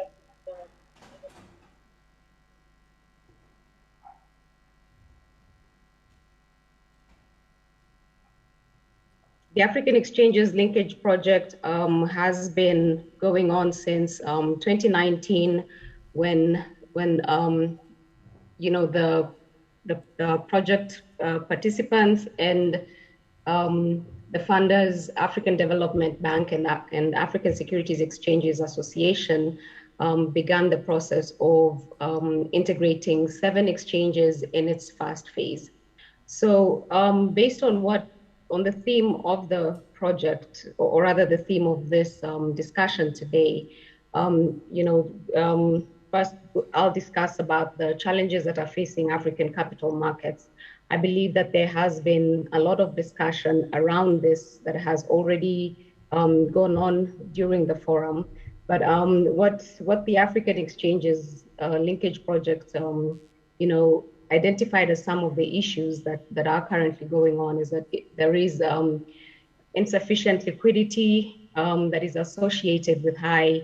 The African Exchanges Linkage Project has been going on since 2019, when you know, the project participants and the funders, African Development Bank and African Securities Exchanges Association, began the process of integrating 7 exchanges in its first phase. So based on the theme of the project, or rather the theme of this discussion today, you know, first, I'll discuss about the challenges that are facing African capital markets. I believe that there has been a lot of discussion around this that has already gone on during the forum. But what the African Exchanges Linkage Project, you know, identified as some of the issues that are currently going on is that there is insufficient liquidity that is associated with high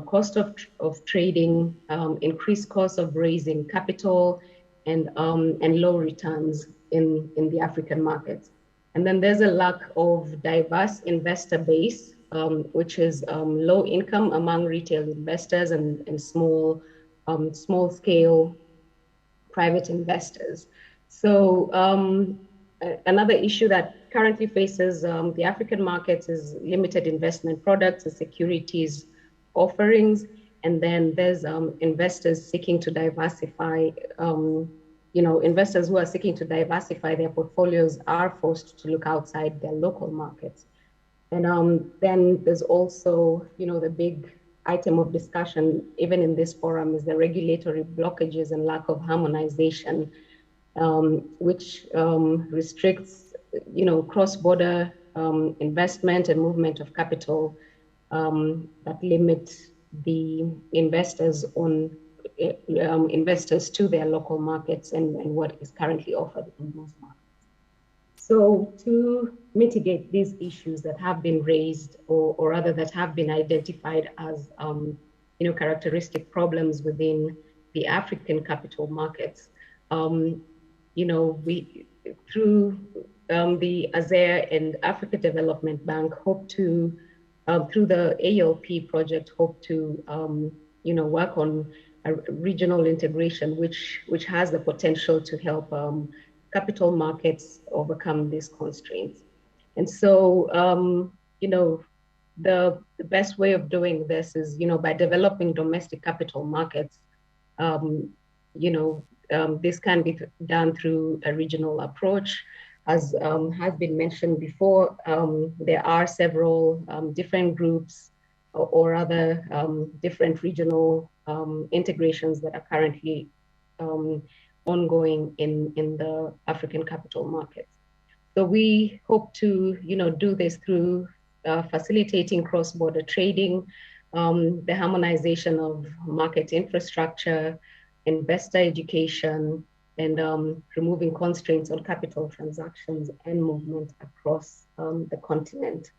cost of trading, increased cost of raising capital, and low returns in the African markets. And then there's a lack of diverse investor base, which is low income among retail investors and small scale private investors. So another issue that currently faces the African markets is limited investment products and securities offerings, and then there's investors seeking to diversify. You know, investors who are seeking to diversify their portfolios are forced to look outside their local markets. And then there's also, you know, the big item of discussion, even in this forum, is the regulatory blockages and lack of harmonization, which restricts, you know, cross-border investment and movement of capital, that limit the investors to their local markets and what is currently offered in those markets. So to mitigate these issues that have been raised, or rather that have been identified as you know, characteristic problems within the African capital markets, you know, we through the ASER and Africa Development Bank hope to through the ALP project, hope to, you know, work on a regional integration, which has the potential to help capital markets overcome these constraints. And so, you know, the best way of doing this is, you know, by developing domestic capital markets. You know, this can be done through a regional approach. As has been mentioned before, there are several different groups or other different regional integrations that are currently ongoing in the African capital markets. So we hope to, you know, do this through facilitating cross-border trading, the harmonization of market infrastructure, investor education, and removing constraints on capital transactions and movement across the continent.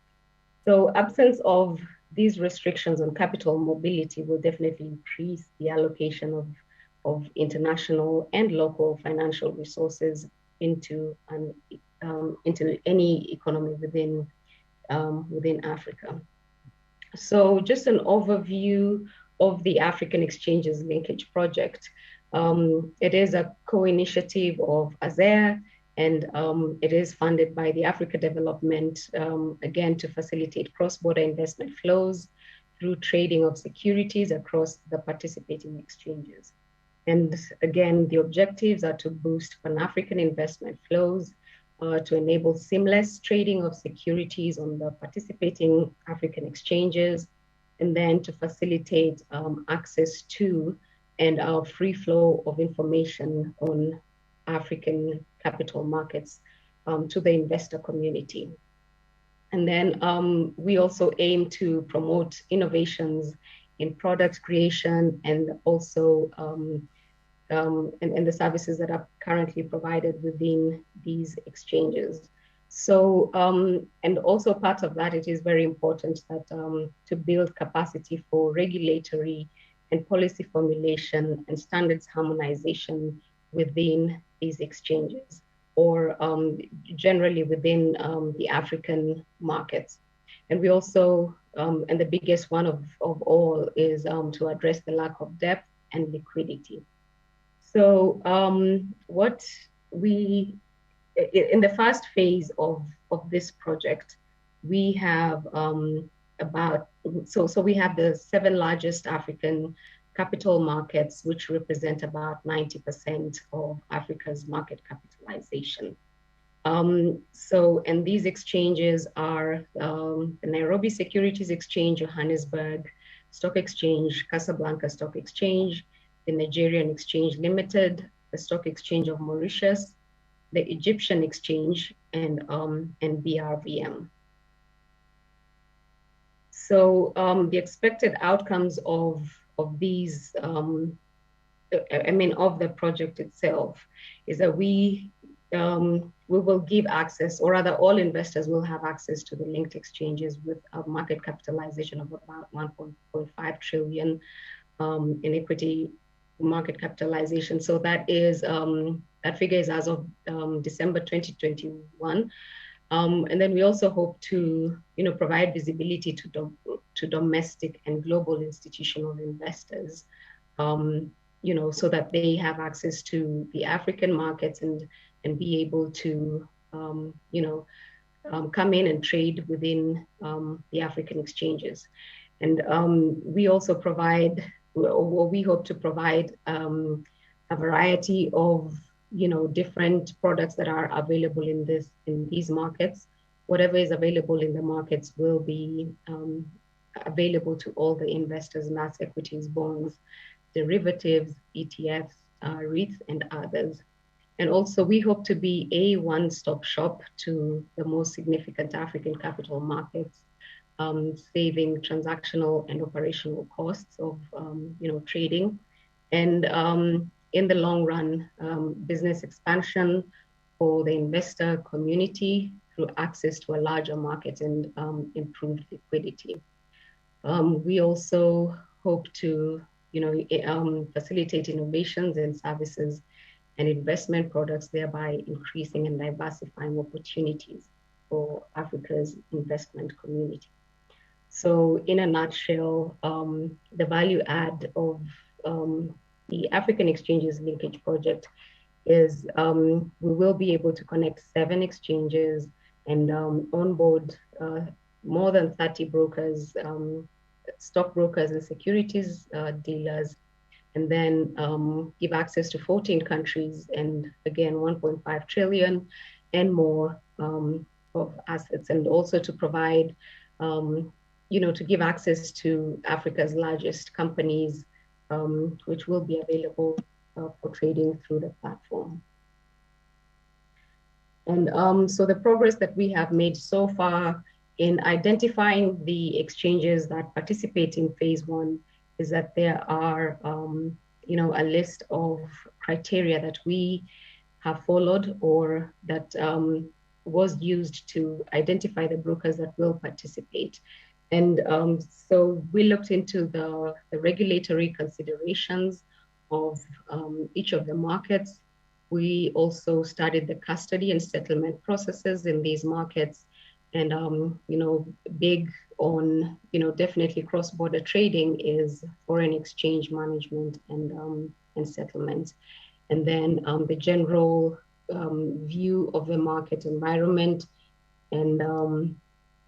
So absence of these restrictions on capital mobility will definitely increase the allocation of international and local financial resources into any economy within Africa. So just an overview of the African Exchanges Linkage Project. It is a co-initiative of ASER, and it is funded by the Africa Development, again, to facilitate cross-border investment flows through trading of securities across the participating exchanges. And again, the objectives are to boost Pan-African investment flows, to enable seamless trading of securities on the participating African exchanges, and then to facilitate access to and our free flow of information on African capital markets to the investor community. And then we also aim to promote innovations in product creation and also and the services that are currently provided within these exchanges. So, and also part of that, it is very important that to build capacity for regulatory and policy formulation and standards harmonization within these exchanges, or generally within the African markets. And we also, and the biggest one of all is to address the lack of depth and liquidity. So what we, in the first phase of this project, we have so we have the 7 largest African capital markets, which represent about 90% of Africa's market capitalization. And these exchanges are the Nairobi Securities Exchange, Johannesburg Stock Exchange, Casablanca Stock Exchange, the Nigerian Exchange Limited, the Stock Exchange of Mauritius, the Egyptian Exchange, and BRVM. So the expected outcomes of these, of the project itself, is that we will give access, or rather all investors will have access to the linked exchanges with a market capitalization of about 1.5 trillion in equity market capitalization. So that is, that figure is as of December 2021. And then we also hope to, provide visibility to domestic and global institutional investors, so that they have access to the African markets and be able to, come in and trade within the African exchanges. And we also provide, or we hope to provide a variety of, different products that are available in these markets. Whatever is available in the markets will be available to all the investors, mass equities, bonds, derivatives, ETFs, REITs, and others. And also we hope to be a one-stop shop to the most significant African capital markets, saving transactional and operational costs of trading, and in the long run, business expansion for the investor community through access to a larger market and improved liquidity. We also hope to facilitate innovations in services and investment products, thereby increasing and diversifying opportunities for Africa's investment community. So in a nutshell, the value add of the African Exchanges Linkage Project is we will be able to connect 7 exchanges and onboard more than 30 brokers, stockbrokers and securities dealers, and then give access to 14 countries and again 1.5 trillion and more of assets, and also to provide to give access to Africa's largest companies, which will be available for trading through the platform. And so the progress that we have made so far in identifying the exchanges that participate in phase 1 is that there are a list of criteria that we have followed, or that was used to identify the brokers that will participate. And so we looked into the regulatory considerations of each of the markets. We also studied the custody and settlement processes in these markets, and big on definitely cross-border trading is foreign exchange management and settlement, and then the general view of the market environment, and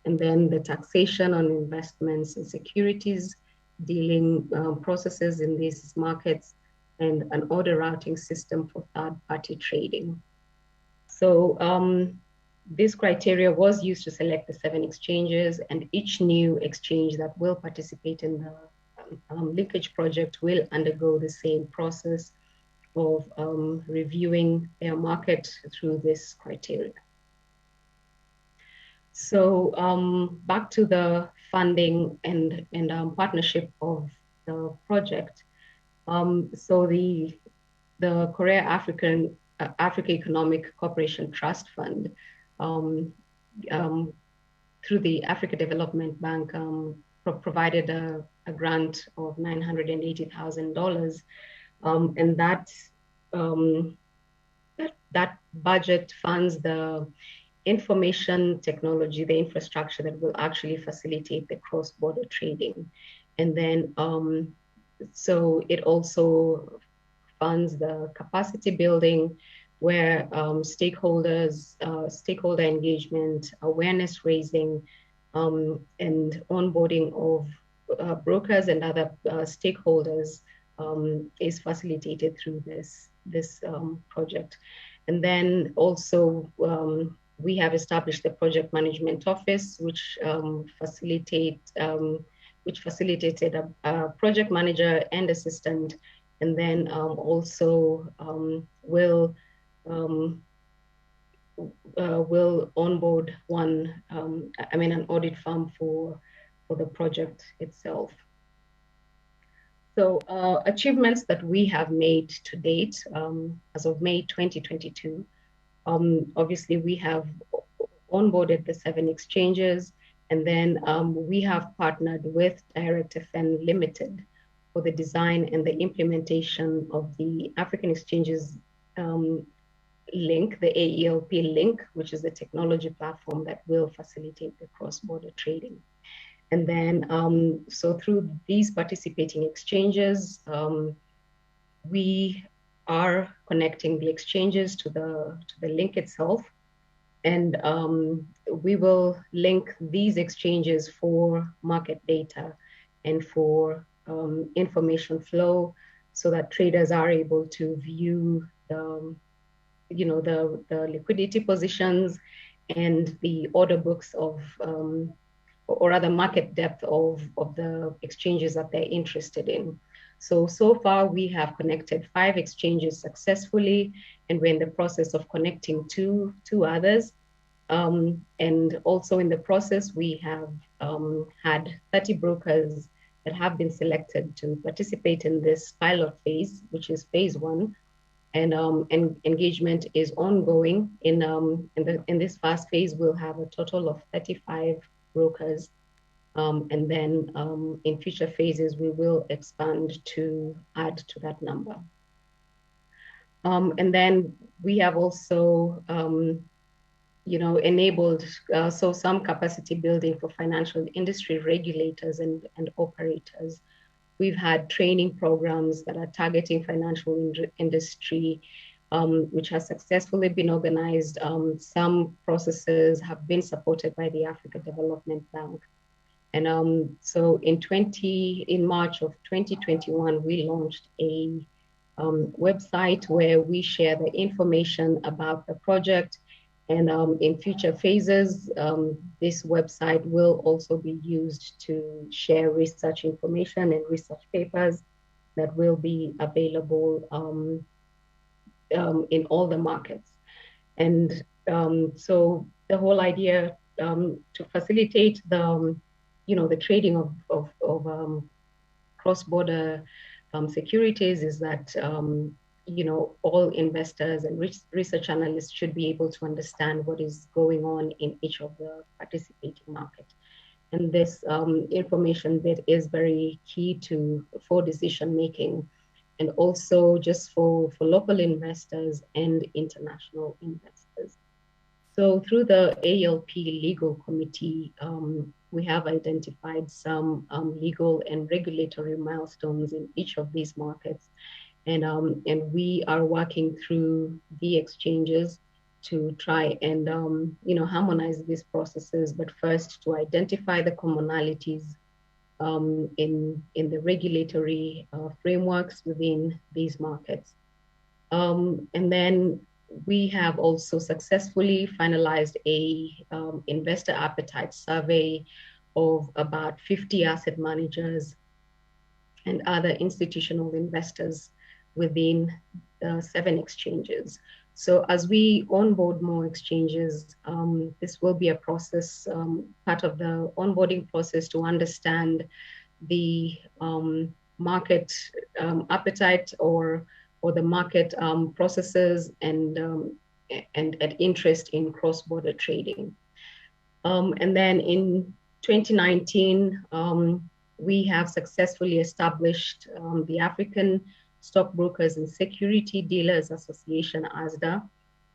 and then the taxation on investments and securities, dealing processes in these markets, and an order routing system for third-party trading. So this criteria was used to select the 7 exchanges, and each new exchange that will participate in the linkage project will undergo the same process of reviewing their market through this criteria. So back to the funding and partnership of the project. So the Korea Africa Economic Cooperation Trust Fund, through the Africa Development Bank, provided a grant of $980,000, and that budget funds the information technology, the infrastructure that will actually facilitate the cross-border trading. And then, so it also funds the capacity building, where stakeholder engagement, awareness raising, and onboarding of brokers and other stakeholders is facilitated through this project. And then also we have established the project management office, which facilitated a project manager and assistant, and then also will onboard an audit firm for the project itself. So achievements that we have made to date, as of May 2022, obviously we have onboarded the 7 exchanges, and then we have partnered with DirectFN Limited for the design and the implementation of the African Exchanges link, the AELP link, which is the technology platform that will facilitate the cross-border trading. And then, so through these participating exchanges, we are connecting the exchanges to the link itself. And we will link these exchanges for market data and for information flow, so that traders are able to view the liquidity positions and the order books of, or rather market depth of the exchanges that they're interested in. So far we have connected 5 exchanges successfully, and we're in the process of connecting two others. And also in the process, we have had 30 brokers that have been selected to participate in this pilot phase, which is phase 1. And engagement is ongoing. In this first phase, we'll have a total of 35 brokers. And then in future phases, we will expand to add to that number. And then we have also enabled some capacity building for financial industry regulators and operators. We've had training programs that are targeting financial industry, which has successfully been organized. Some processes have been supported by the Africa Development Bank. And so in March of 2021, we launched a website where we share the information about the project. And in future phases, this website will also be used to share research information and research papers that will be available in all the markets. And so the whole idea to facilitate the trading of cross-border securities is that all investors and research analysts should be able to understand what is going on in each of the participating markets. And this information bit is very key for decision making, and also just for local investors and international investors. So through the AELP Legal Committee, we have identified some legal and regulatory milestones in each of these markets. And we are working through the exchanges to try and harmonize these processes, but first to identify the commonalities in the regulatory frameworks within these markets. And then we have also successfully finalized a investor appetite survey of about 50 asset managers and other institutional investors within 7 exchanges. So as we onboard more exchanges, this will be a process, part of the onboarding process, to understand the market appetite or the market processes and interest in cross-border trading. And then in 2019, we have successfully established the African Stockbrokers and Security Dealers Association, ASDA,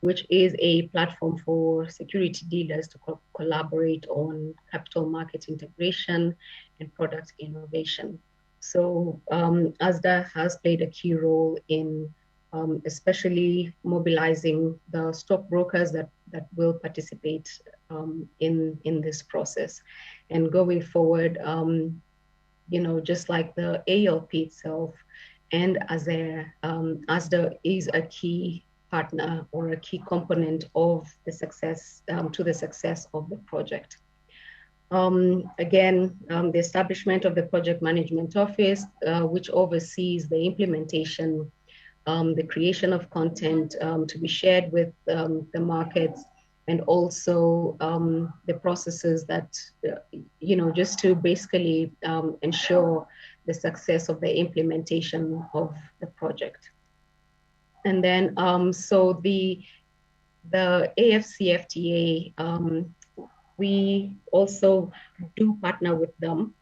which is a platform for security dealers to collaborate on capital market integration and product innovation. So ASDA has played a key role in especially mobilizing the stockbrokers that will participate in this process. And going forward, just like the ALP itself, and ASDA is a key partner or a key component of the success, to the success of the project. Again, the establishment of the Project Management Office, which oversees the implementation, the creation of content to be shared with the markets, and also the processes that, just to basically ensure the success of the implementation of the project. And then, so the AFCFTA, we also do partner with them,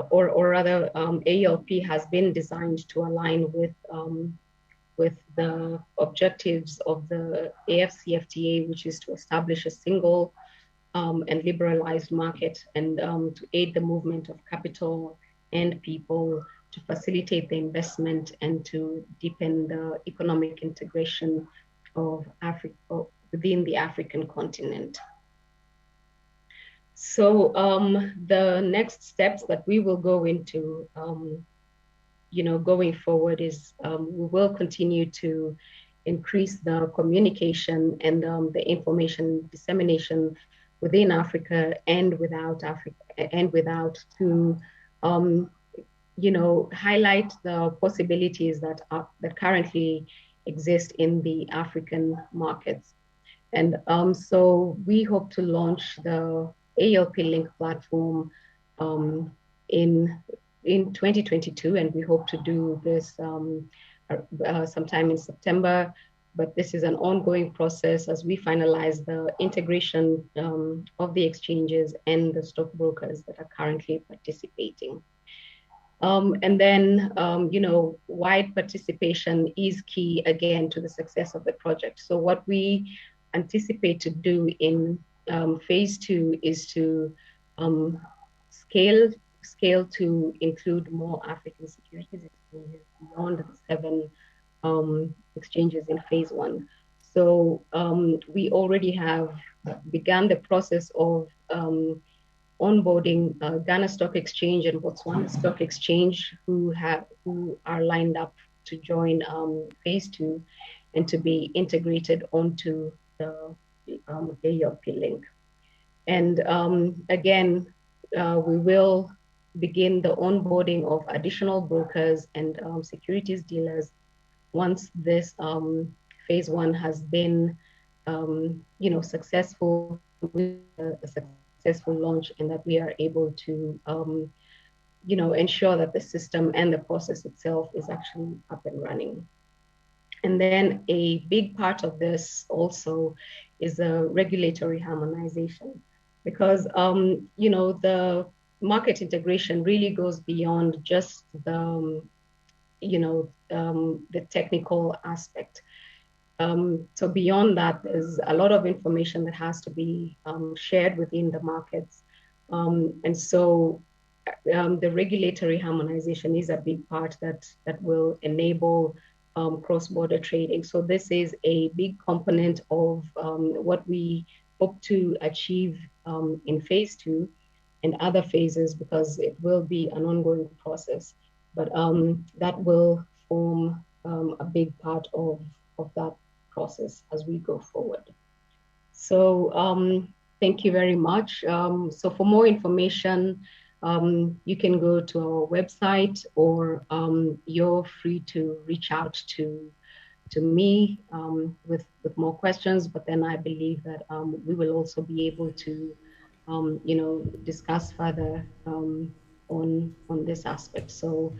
or rather ALP has been designed to align with the objectives of the AFCFTA, which is to establish a single and liberalized market, and to aid the movement of capital and people, to facilitate the investment, and to deepen the economic integration of Africa within the African continent. So the next steps that we will go into, going forward is we will continue to increase the communication and the information dissemination within Africa and without Africa, to highlight the possibilities that currently exist in the African markets. And so we hope to launch the ALP Link platform in 2022, and we hope to do this sometime in September. But this is an ongoing process as we finalize the integration of the exchanges and the stockbrokers that are currently participating. And then, wide participation is key, again, to the success of the project. So what we anticipate to do in phase 2 is to scale to include more African securities exchanges beyond the 7 exchanges in phase 1. So we already have begun the process of onboarding Ghana Stock Exchange and Botswana Stock Exchange, who are lined up to join phase 2 and to be integrated onto the ALP Link. And again, we will begin the onboarding of additional brokers and securities dealers once this phase 1 has been, successful, with a successful launch, and that we are able to, ensure that the system and the process itself is actually up and running. And then a big part of this also is a regulatory harmonization, because, the market integration really goes beyond just the, the technical aspect. So beyond that, there's a lot of information that has to be shared within the markets. And so the regulatory harmonization is a big part that will enable cross-border trading. So this is a big component of what we hope to achieve in phase 2 and other phases, because it will be an ongoing process. But that will form a big part of that process as we go forward. So thank you very much. So for more information, you can go to our website, or you're free to reach out to me with more questions. But then I believe that we will also be able to discuss further on this aspect. So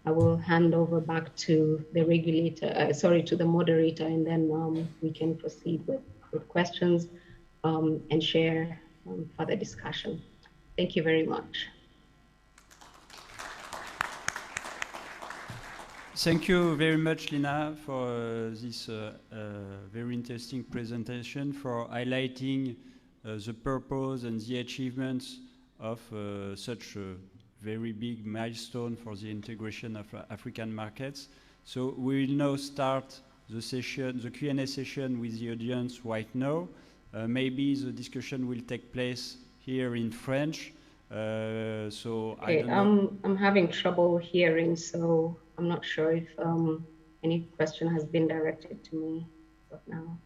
I will hand over back to the regulator, to the moderator, and then we can proceed with questions and share further discussion. Thank you very much. Thank you very much, Lina, for this very interesting presentation, for highlighting the purpose and the achievements of such a very big milestone for the integration of African markets. So we will now start the session, the Q&A session with the audience right now. Maybe the discussion will take place here in French. So okay, I don't know. I'm having trouble hearing, so I'm not sure if any question has been directed to me now.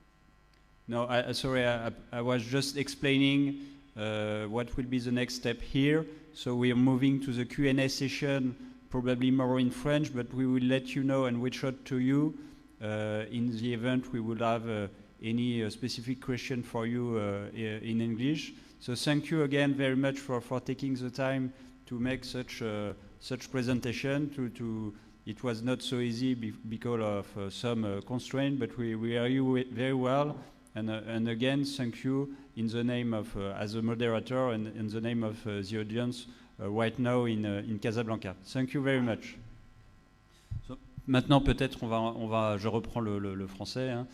No, sorry, I was just explaining what will be the next step here. So we are moving to the Q&A session, probably more in French, but we will let you know and reach out to you. In the event, we will have any specific question for you in English. So thank you again very much for taking the time to make such presentation. It was not so easy because of some constraint, but we hear you very well. And again, thank you in the name of, as a moderator, and in the name of the audience right now in Casablanca. Thank you very much. So, maintenant, peut-être, je reprends le français. Hein.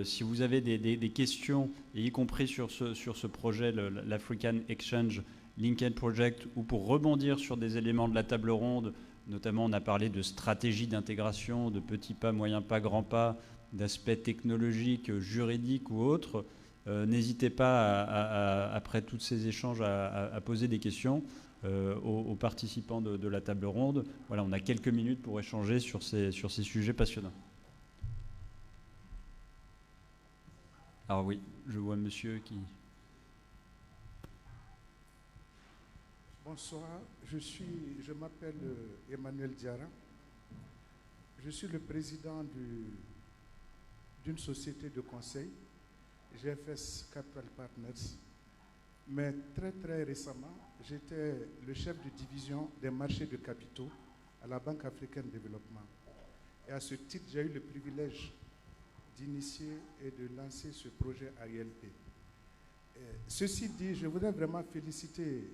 Si vous avez des questions, y compris sur ce projet, l'African Exchange Linked Project, ou pour rebondir sur des éléments de la table ronde, notamment on a parlé de stratégie d'intégration, de petits pas, moyens pas, grands pas, d'aspects technologiques, juridiques ou autres, n'hésitez pas, après tous ces échanges, à poser des questions aux participants de la table ronde. Voilà, on a quelques minutes pour échanger sur ces sujets passionnants. Alors oui, je vois monsieur qui... Bonsoir, je m'appelle Emmanuel Diarra. Je suis le président d'une société de conseil, GFS Capital Partners. Mais très récemment, j'étais le chef de division des marchés de capitaux à la Banque africaine de développement. Et à ce titre, j'ai eu le privilège d'initier et de lancer ce projet AILP. Ceci dit, je voudrais vraiment féliciter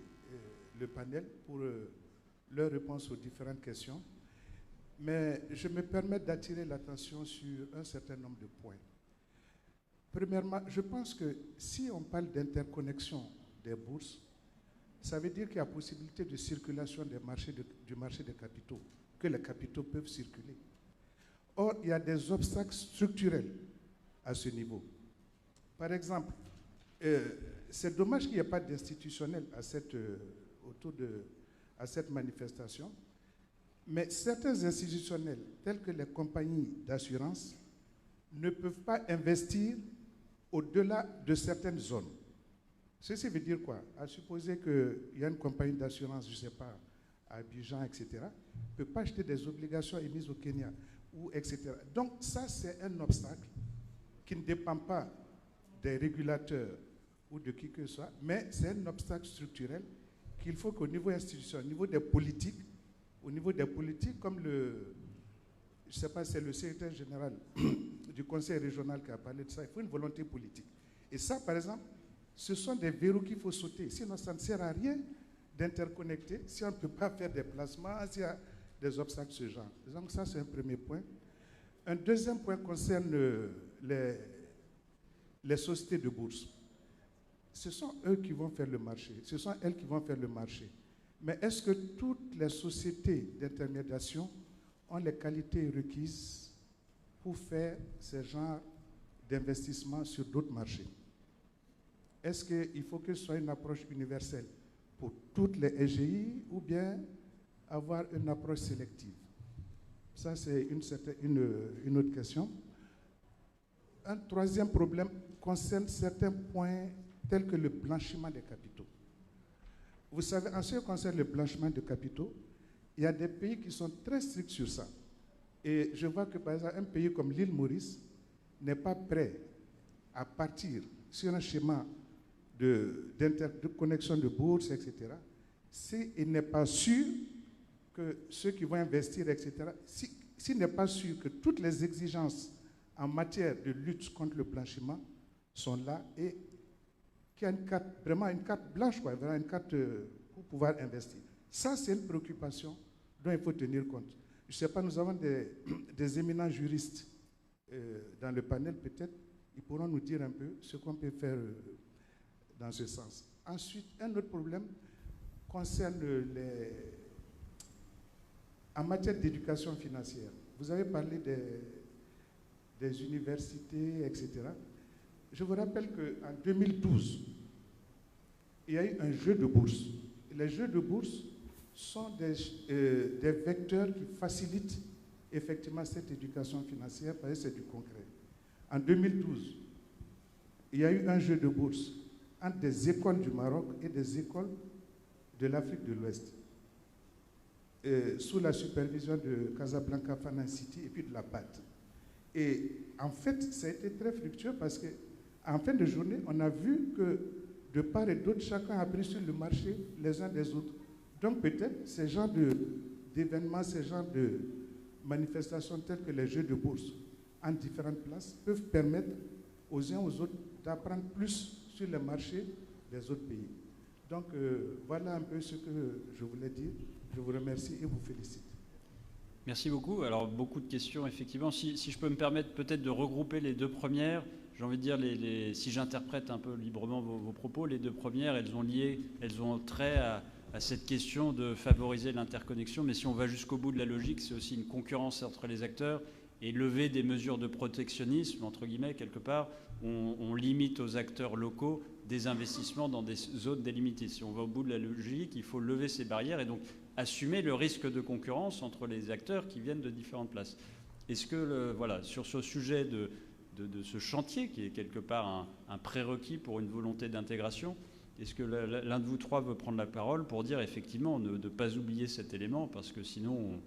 le panel pour leur réponse aux différentes questions, mais je me permets d'attirer l'attention sur un certain nombre de points. Premièrement, je pense que si on parle d'interconnexion des bourses, ça veut dire qu'il y a possibilité de circulation du marché des capitaux, que les capitaux peuvent circuler. Or, il y a des obstacles structurels à ce niveau. Par exemple, c'est dommage qu'il n'y ait pas d'institutionnel à cette manifestation, mais certains institutionnels, tels que les compagnies d'assurance, ne peuvent pas investir au-delà de certaines zones. Ceci veut dire quoi? À supposer qu'il y a une compagnie d'assurance, je ne sais pas, à Abidjan, etc., ne peut pas acheter des obligations émises au Kenya, ou etc. Donc ça, c'est un obstacle qui ne dépend pas des régulateurs ou de qui que ce soit, mais c'est un obstacle structurel qu'il faut qu'au niveau institutionnel, au niveau des politiques, comme je ne sais pas, c'est le secrétaire général du conseil régional qui a parlé de ça, il faut une volonté politique. Et ça, par exemple, ce sont des verrous qu'il faut sauter. Sinon, ça ne sert à rien d'interconnecter si on ne peut pas faire des placements, s'il y a des obstacles de ce genre. Donc ça, c'est un premier point. Un deuxième point concerne les sociétés de bourse. Ce sont eux qui vont faire le marché. Ce sont elles qui vont faire le marché. Mais est-ce que toutes les sociétés d'intermédiation ont les qualités requises pour faire ce genre d'investissement sur d'autres marchés? Est-ce qu'il faut que ce soit une approche universelle pour toutes les SGI ou bien avoir une approche sélective? Ça, c'est une autre question. Un troisième problème concerne certains points tels que le blanchiment des capitaux. Vous savez, en ce qui concerne le blanchiment de capitaux, il y a des pays qui sont très stricts sur ça. Et je vois que, par exemple, un pays comme l'île Maurice n'est pas prêt à partir sur un schéma de connexion de bourse, etc., s'il n'est pas sûr que ceux qui vont investir, etc., s'il n'est pas sûr que toutes les exigences en matière de lutte contre le blanchiment sont là et qu'il y a une carte, vraiment une carte blanche, quoi, vraiment une carte pour pouvoir investir. Ça, c'est une préoccupation dont il faut tenir compte. Je ne sais pas, nous avons des éminents juristes dans le panel, peut-être, ils pourront nous dire un peu ce qu'on peut faire dans ce sens. Ensuite, un autre problème concerne en matière d'éducation financière. Vous avez parlé des universités, etc. Je vous rappelle qu'en 2012, il y a eu un jeu de bourse. Les jeux de bourse sont des vecteurs qui facilitent effectivement cette éducation financière parce que c'est du concret. En 2012, il y a eu un jeu de bourse entre des écoles du Maroc et des écoles de l'Afrique de l'Ouest, sous la supervision de Casablanca Finance City et puis de la BAD. Et en fait, ça a été très fructueux parce qu'en fin de journée, on a vu que de part et d'autre, chacun a pris sur le marché les uns des autres. Donc peut-être ces genres d'événements, ces genres de manifestations telles que les jeux de bourse en différentes places peuvent permettre aux uns aux autres d'apprendre plus sur les marchés des autres pays. Donc voilà un peu ce que je voulais dire. Je vous remercie et vous félicite. Merci beaucoup. Alors, beaucoup de questions, effectivement. Si je peux me permettre peut-être de regrouper les deux premières, j'ai envie de dire, si j'interprète un peu librement vos propos, les deux premières, elles ont trait à cette question de favoriser l'interconnexion. Mais si on va jusqu'au bout de la logique, c'est aussi une concurrence entre les acteurs et lever des mesures de protectionnisme, entre guillemets, quelque part. On limite aux acteurs locaux des investissements dans des zones délimitées. Si on va au bout de la logique, il faut lever ces barrières et donc assumer le risque de concurrence entre les acteurs qui viennent de différentes places. Est-ce que, voilà, sur ce sujet de ce chantier, qui est quelque part un prérequis pour une volonté d'intégration, est-ce que l'un de vous trois veut prendre la parole pour dire effectivement de ne pas oublier cet élément, parce que sinon,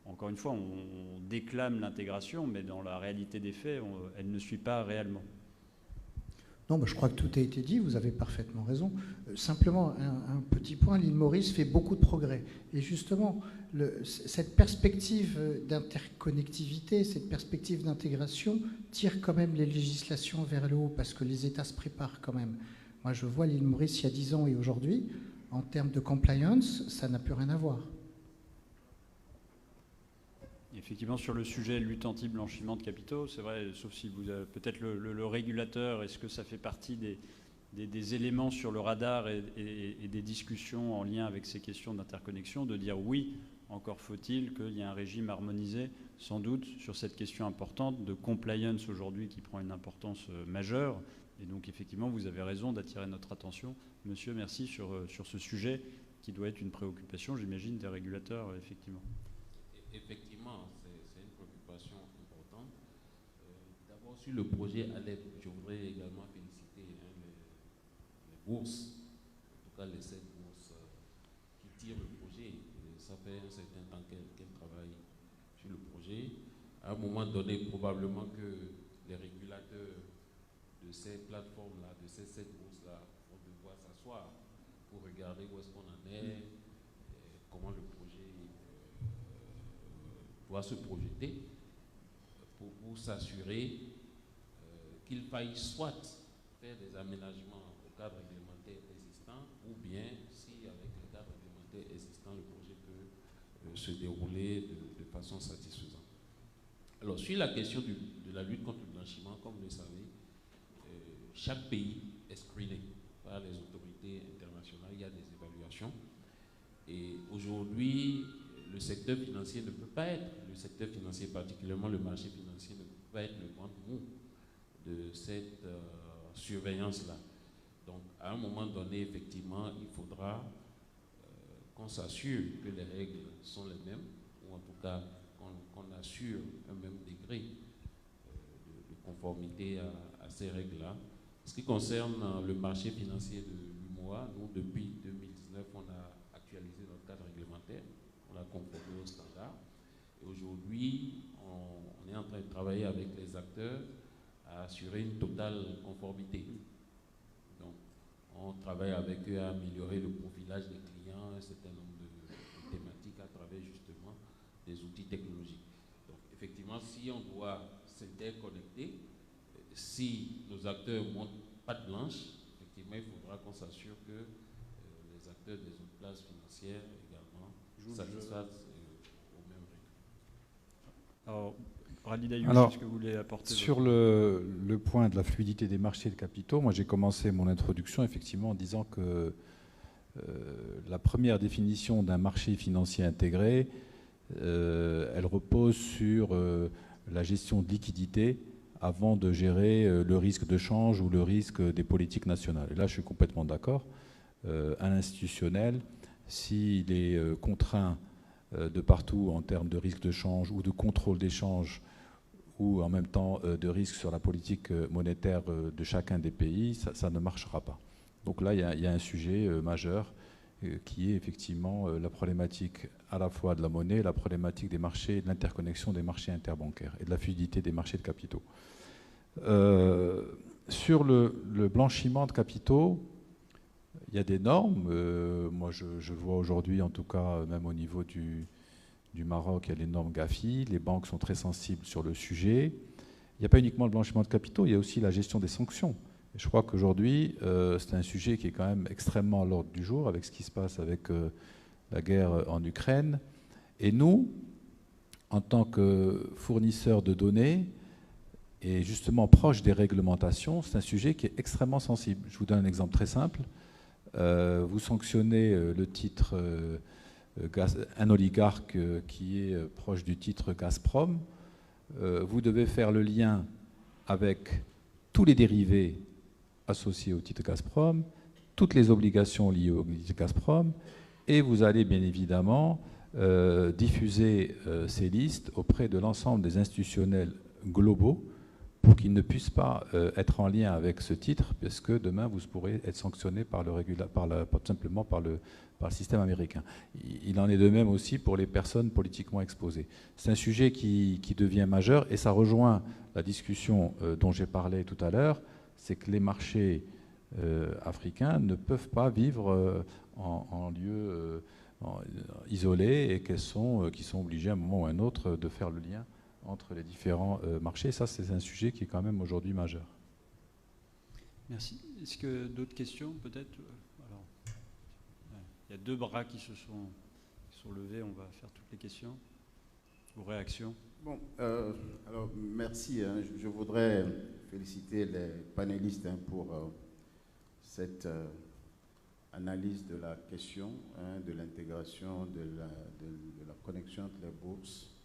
encore une fois, on déclame l'intégration, mais dans la réalité des faits, elle ne suit pas réellement. Non, je crois que tout a été dit, vous avez parfaitement raison. Simplement, un petit point, l'île Maurice fait beaucoup de progrès. Et justement, cette perspective d'interconnectivité, cette perspective d'intégration tire quand même les législations vers le haut, parce que les États se préparent quand même. Moi, je vois l'île Maurice il y a 10 ans et aujourd'hui, en termes de compliance, ça n'a plus rien à voir. Effectivement, sur le sujet lutte anti-blanchiment de capitaux, c'est vrai, sauf si vous avez peut-être le régulateur, est-ce que ça fait partie des éléments sur le radar et des discussions en lien avec ces questions d'interconnexion, de dire oui, encore faut-il qu'il y ait un régime harmonisé, sans doute, sur cette question importante de compliance aujourd'hui qui prend une importance majeure. Et donc, effectivement, vous avez raison d'attirer notre attention. Monsieur, merci sur ce sujet qui doit être une préoccupation, j'imagine, des régulateurs, effectivement. Effectivement, c'est une préoccupation importante. D'abord, sur le projet Alep, je voudrais également féliciter les bourses, en tout cas les 7 bourses qui tirent le projet. Et ça fait un certain temps qu'elles travaillent sur le projet. À un moment donné, probablement que les régulateurs de ces plateformes-là, de ces 7 bourses-là, vont devoir s'asseoir pour regarder où est-ce qu'on en est, comment le projet doit se projeter pour s'assurer qu'il faille soit faire des aménagements au cadre réglementaire existant ou bien si avec le cadre réglementaire existant le projet peut se dérouler de façon satisfaisante. Alors sur la question de la lutte contre le blanchiment, comme vous le savez, chaque pays est screené par les autorités internationales, il y a des évaluations et aujourd'hui le le secteur financier ne peut pas être, le secteur financier particulièrement le marché financier ne peut pas être le ventre mou de cette surveillance-là. Donc à un moment donné, effectivement, il faudra qu'on s'assure que les règles sont les mêmes, ou en tout cas qu'on assure un même degré de conformité à ces règles-là. En ce qui concerne le marché financier de l'UMOA, nous, depuis 2019, on a actualisé notre cadre réglementaire, on l'a conformé aux standards. Et aujourd'hui, on est en train de travailler avec les acteurs à assurer une totale conformité. Donc, on travaille avec eux à améliorer le profilage des clients, un certain nombre de thématiques à travers justement des outils technologiques. Donc, effectivement, si on doit s'interconnecter, si nos acteurs montent patte blanche, effectivement, il faudra qu'on s'assure que les acteurs des autres places financières également satisfassent aux mêmes règles. Alors, Rally Dayouch, alors, est-ce que vous voulez apporter sur le point de la fluidité des marchés de capitaux, moi j'ai commencé mon introduction effectivement en disant que la première définition d'un marché financier intégré, elle repose sur la gestion de liquidité avant de gérer le risque de change ou le risque des politiques nationales. Et là, je suis complètement d'accord. Un institutionnel, s'il est contraint de partout en termes de risque de change ou de contrôle des changes ou en même temps de risque sur la politique monétaire de chacun des pays, ça ne marchera pas. Donc là, il y a un sujet majeur qui est effectivement la problématique à la fois de la monnaie, la problématique des marchés, de l'interconnexion des marchés interbancaires et de la fluidité des marchés de capitaux. Sur le blanchiment de capitaux, il y a des normes. Moi, je vois aujourd'hui, en tout cas, même au niveau du Maroc, il y a les normes GAFI. Les banques sont très sensibles sur le sujet. Il n'y a pas uniquement le blanchiment de capitaux, il y a aussi la gestion des sanctions. Et je crois qu'aujourd'hui, c'est un sujet qui est quand même extrêmement à l'ordre du jour avec ce qui se passe avec la guerre en Ukraine. Et nous, en tant que fournisseurs de données, et justement proche des réglementations, c'est un sujet qui est extrêmement sensible. Je vous donne un exemple très simple. Vous sanctionnez le titre, un oligarque qui est proche du titre Gazprom. Vous devez faire le lien avec tous les dérivés associés au titre Gazprom, toutes les obligations liées au titre Gazprom, et vous allez bien évidemment diffuser ces listes auprès de l'ensemble des institutionnels globaux pour qu'ils ne puissent pas être en lien avec ce titre, parce que demain, vous pourrez être sanctionné simplement par le système américain. Il en est de même aussi pour les personnes politiquement exposées. C'est un sujet qui devient majeur, et ça rejoint la discussion dont j'ai parlé tout à l'heure, c'est que les marchés africains ne peuvent pas vivre en lieu isolé, et qu'ils sont obligés à un moment ou à un autre de faire le lien entre les différents marchés. Ça, c'est un sujet qui est quand même aujourd'hui majeur. Merci. Est-ce que d'autres questions, peut-être? Alors, il y a 2 bras qui sont levés. On va faire toutes les questions ou réactions. Bon, alors merci. Je voudrais féliciter les panélistes pour cette analyse de la question, de l'intégration, de la connexion entre les bourses.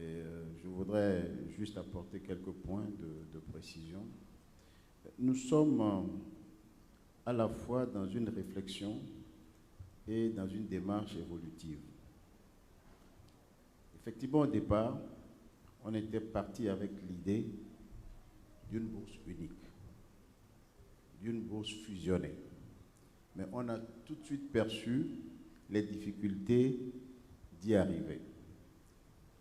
Et je voudrais juste apporter quelques points de précision. Nous sommes à la fois dans une réflexion et dans une démarche évolutive. Effectivement, au départ, on était parti avec l'idée d'une bourse unique, d'une bourse fusionnée. Mais on a tout de suite perçu les difficultés d'y arriver,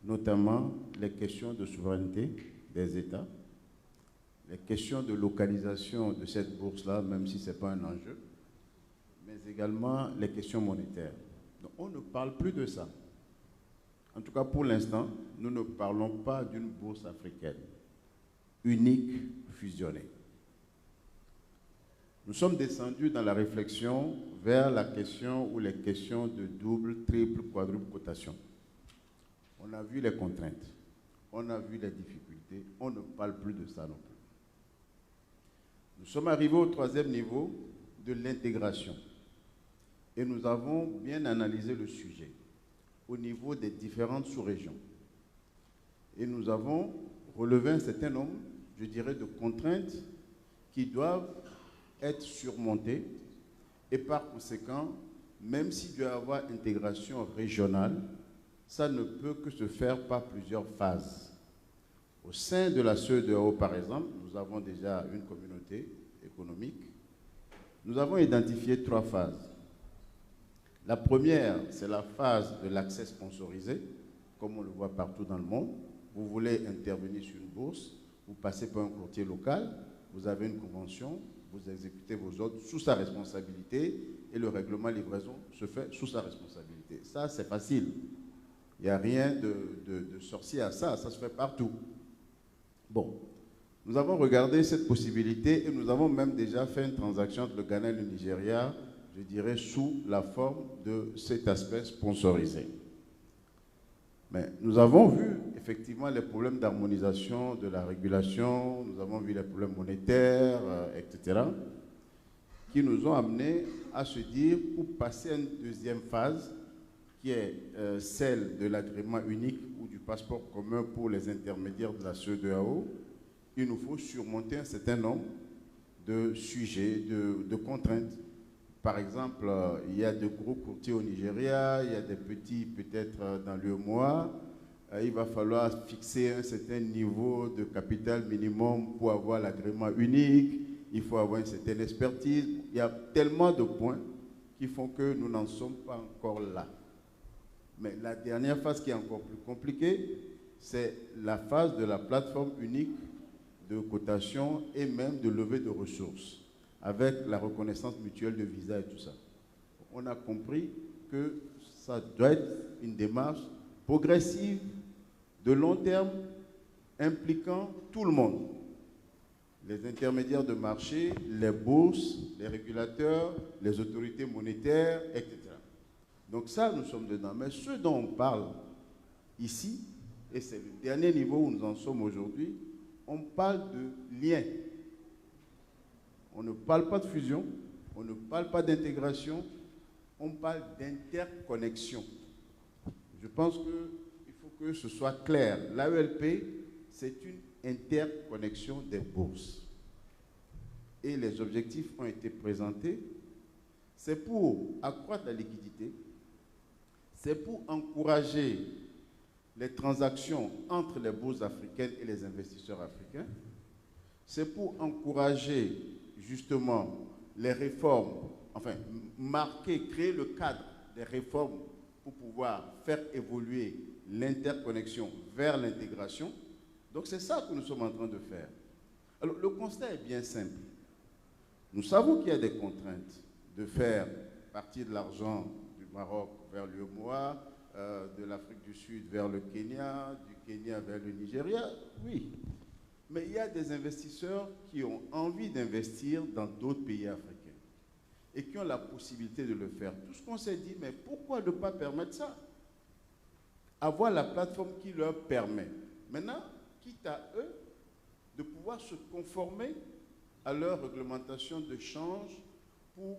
notamment les questions de souveraineté des États, les questions de localisation de cette bourse-là, même si ce n'est pas un enjeu, mais également les questions monétaires. Donc on ne parle plus de ça. En tout cas, pour l'instant, nous ne parlons pas d'une bourse africaine unique, fusionnée. Nous sommes descendus dans la réflexion vers la question ou les questions de double, triple, quadruple cotation. On a vu les contraintes, on a vu les difficultés, on ne parle plus de ça non plus. Nous sommes arrivés au 3e niveau de l'intégration et nous avons bien analysé le sujet. au niveau des différentes sous-régions. Et nous avons relevé un certain nombre, je dirais, de contraintes qui doivent être surmontées. Et par conséquent, même s'il doit y avoir intégration régionale, ça ne peut que se faire par plusieurs phases. Au sein de la CEDEAO, par exemple, nous avons déjà une communauté économique. Nous avons identifié 3 phases. La première, c'est la phase de l'accès sponsorisé, comme on le voit partout dans le monde. Vous voulez intervenir sur une bourse, vous passez par un courtier local, vous avez une convention, vous exécutez vos ordres sous sa responsabilité et le règlement livraison se fait sous sa responsabilité. Ça, c'est facile. Il n'y a rien de sorcier à ça, ça se fait partout. Bon, nous avons regardé cette possibilité et nous avons même déjà fait une transaction entre le Ghana et le Nigeria, je dirais, sous la forme de cet aspect sponsorisé. Mais nous avons vu effectivement les problèmes d'harmonisation de la régulation, nous avons vu les problèmes monétaires, etc., qui nous ont amenés à se dire, pour passer à une deuxième phase, qui est celle de l'agrément unique ou du passeport commun pour les intermédiaires de la CEDEAO, il nous faut surmonter un certain nombre de sujets, de contraintes. Par exemple, il y a de gros courtiers au Nigeria, il y a des petits peut-être dans l'UEMOA. Il va falloir fixer un certain niveau de capital minimum pour avoir l'agrément unique. Il faut avoir une certaine expertise. Il y a tellement de points qui font que nous n'en sommes pas encore là. Mais la dernière phase qui est encore plus compliquée, c'est la phase de la plateforme unique de cotation et même de levée de ressources, avec la reconnaissance mutuelle de visa et tout ça. On a compris que ça doit être une démarche progressive, de long terme, impliquant tout le monde. Les intermédiaires de marché, les bourses, les régulateurs, les autorités monétaires, etc. Donc ça, nous sommes dedans. Mais ce dont on parle ici, et c'est le dernier niveau où nous en sommes aujourd'hui, on parle de lien. On ne parle pas de fusion, on ne parle pas d'intégration, on parle d'interconnexion. Je pense qu'il faut que ce soit clair. L'AELP, c'est une interconnexion des bourses. Et les objectifs ont été présentés. C'est pour accroître la liquidité, c'est pour encourager les transactions entre les bourses africaines et les investisseurs africains, c'est pour encourager justement les réformes, enfin marquer, créer le cadre des réformes pour pouvoir faire évoluer l'interconnexion vers l'intégration. Donc c'est ça que nous sommes en train de faire. Alors le constat est bien simple. Nous savons qu'il y a des contraintes de faire partir de l'argent du Maroc vers l'UEMOA, de l'Afrique du Sud vers le Kenya, du Kenya vers le Nigeria, oui. Mais il y a des investisseurs qui ont envie d'investir dans d'autres pays africains et qui ont la possibilité de le faire. Tout ce qu'on s'est dit, mais pourquoi ne pas permettre ça? Avoir la plateforme qui leur permet. Maintenant, quitte à eux de pouvoir se conformer à leur réglementation de change pour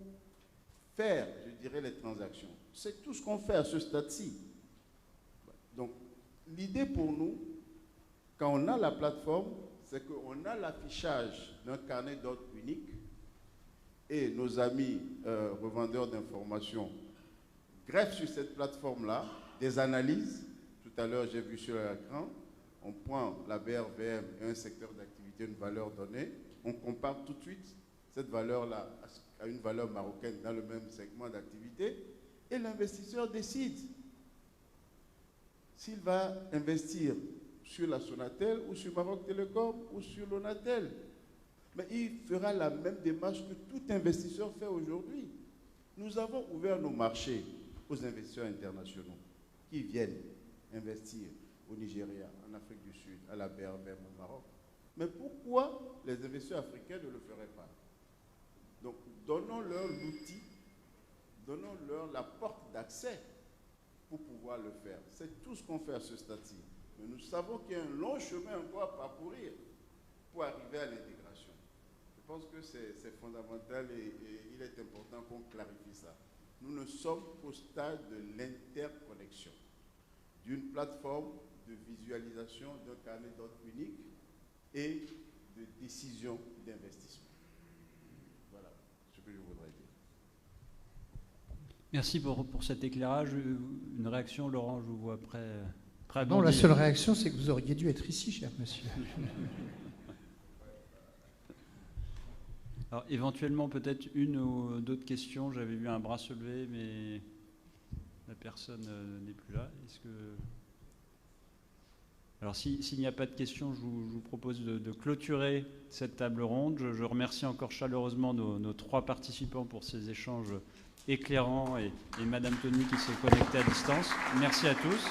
faire, je dirais, les transactions. C'est tout ce qu'on fait à ce stade-ci. Donc, l'idée pour nous, quand on a la plateforme, c'est qu'on a l'affichage d'un carnet d'ordre unique et nos amis revendeurs d'informations greffent sur cette plateforme-là des analyses. Tout à l'heure, j'ai vu sur l'écran, on prend la BRVM et un secteur d'activité, une valeur donnée, on compare tout de suite cette valeur-là à une valeur marocaine dans le même segment d'activité et l'investisseur décide s'il va investir sur la Sonatel ou sur Maroc Télécom ou sur l'Onatel. Mais il fera la même démarche que tout investisseur fait aujourd'hui. Nous avons ouvert nos marchés aux investisseurs internationaux qui viennent investir au Nigeria, en Afrique du Sud, à la BRBM, au Maroc. Mais pourquoi les investisseurs africains ne le feraient pas? Donc, donnons-leur l'outil, donnons-leur la porte d'accès pour pouvoir le faire. C'est tout ce qu'on fait à ce stade-ci. Mais nous savons qu'il y a un long chemin encore à parcourir pour arriver à l'intégration. Je pense que c'est fondamental et il est important qu'on clarifie ça. Nous ne sommes qu'au stade de l'interconnexion. d'une plateforme de visualisation d'un carnet d'ordre unique et de décision d'investissement. Voilà ce que je voudrais dire. Merci pour cet éclairage. Une réaction, Laurent, je vous vois prêt. Non, la seule réaction, c'est que vous auriez dû être ici, cher monsieur. Alors, éventuellement, peut-être une ou d'autres questions. J'avais vu un bras se lever, mais la personne n'est plus là. Est-ce que... Alors, s'il n'y a pas de questions, je vous propose de clôturer cette table ronde. Je remercie encore chaleureusement nos 3 participants pour ces échanges éclairants et Madame Tony qui s'est connectée à distance. Merci à tous.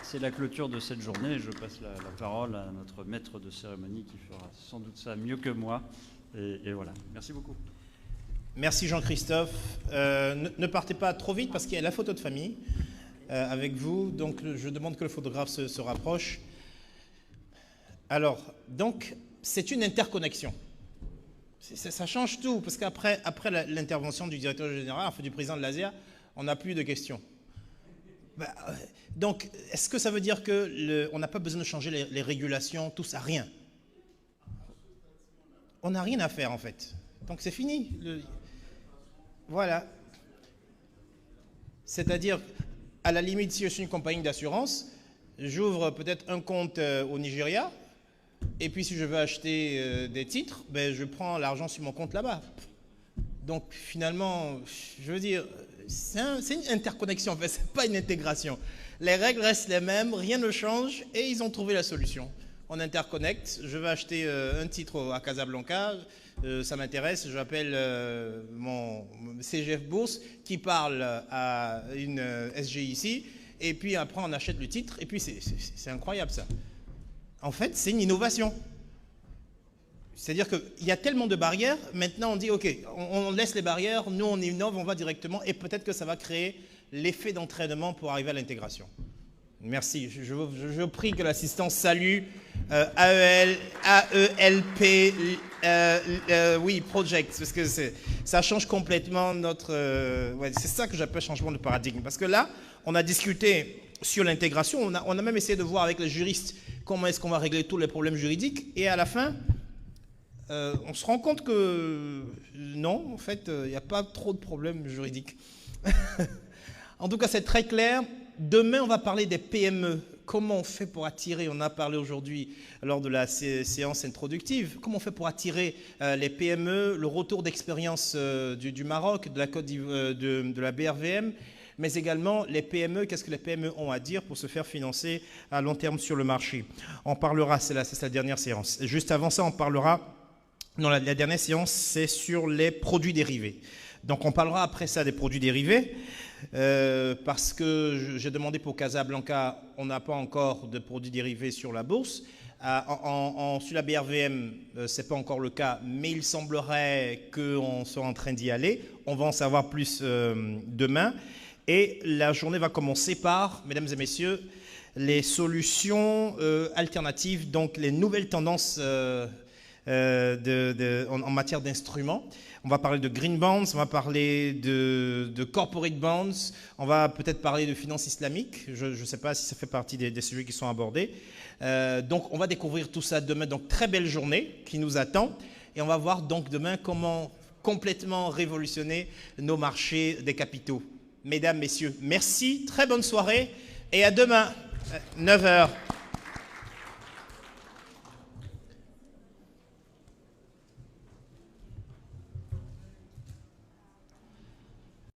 C'est la clôture de cette journée. Je passe la parole à notre maître de cérémonie qui fera sans doute ça mieux que moi. Et voilà. Merci beaucoup. Merci Jean-Christophe. Ne partez pas trop vite parce qu'il y a la photo de famille avec vous. Donc je demande que le photographe se rapproche. Alors, donc, c'est une interconnexion. Ça change tout parce qu'après l'intervention du directeur général, enfin du président de l'ASEA, on n'a plus de questions. Donc, est-ce que ça veut dire qu'on n'a pas besoin de changer les régulations, tout ça, rien? On n'a rien à faire en fait. Donc c'est fini. Voilà. C'est-à-dire, à la limite, si je suis une compagnie d'assurance, j'ouvre peut-être un compte au Nigeria, et puis si je veux acheter des titres, ben, je prends l'argent sur mon compte là-bas. Donc finalement, je veux dire, c'est une interconnexion en fait, c'est pas une intégration. Les règles restent les mêmes, rien ne change, et ils ont trouvé la solution. On interconnecte, je veux acheter un titre à Casablanca, ça m'intéresse, j'appelle mon CGF Bourse qui parle à une SGI ici, et puis après on achète le titre, et puis c'est incroyable ça. En fait, c'est une innovation. C'est-à-dire qu'il y a tellement de barrières, maintenant on dit ok, on laisse les barrières, nous on innove, on va directement, et peut-être que ça va créer l'effet d'entraînement pour arriver à l'intégration. Merci. Je prie que l'assistance salue AELP, oui, Project, parce que ça change complètement notre... ouais, c'est ça que j'appelle changement de paradigme. Parce que là, on a discuté sur l'intégration, on a même essayé de voir avec les juristes comment est-ce qu'on va régler tous les problèmes juridiques, et à la fin, on se rend compte que non, en fait, il n'y a pas trop de problèmes juridiques. En tout cas, c'est très clair. Demain, on va parler des PME. Comment on fait pour attirer, on a parlé aujourd'hui lors de la séance introductive, comment on fait pour attirer les PME, le retour d'expérience du Maroc, de la Côte d'Ivoire, de la BRVM, mais également les PME, qu'est-ce que les PME ont à dire pour se faire financer à long terme sur le marché. On parlera, c'est la dernière séance. Juste avant ça, on parlera, non, la dernière séance, c'est sur les produits dérivés. Donc on parlera après ça des produits dérivés. Parce que j'ai demandé pour Casablanca, on n'a pas encore de produits dérivés sur la bourse. Sur la BRVM, ce n'est pas encore le cas, mais il semblerait qu'on soit en train d'y aller. On va en savoir plus demain. Et la journée va commencer par, mesdames et messieurs, les solutions alternatives, donc les nouvelles tendances en matière d'instruments. On va parler de green bonds, on va parler de corporate bonds, on va peut-être parler de finance islamique. Je ne sais pas si ça fait partie des sujets qui sont abordés. Donc on va découvrir tout ça demain. Donc très belle journée qui nous attend. Et on va voir donc demain comment complètement révolutionner nos marchés des capitaux. Mesdames, messieurs, merci, très bonne soirée et à demain, 9h.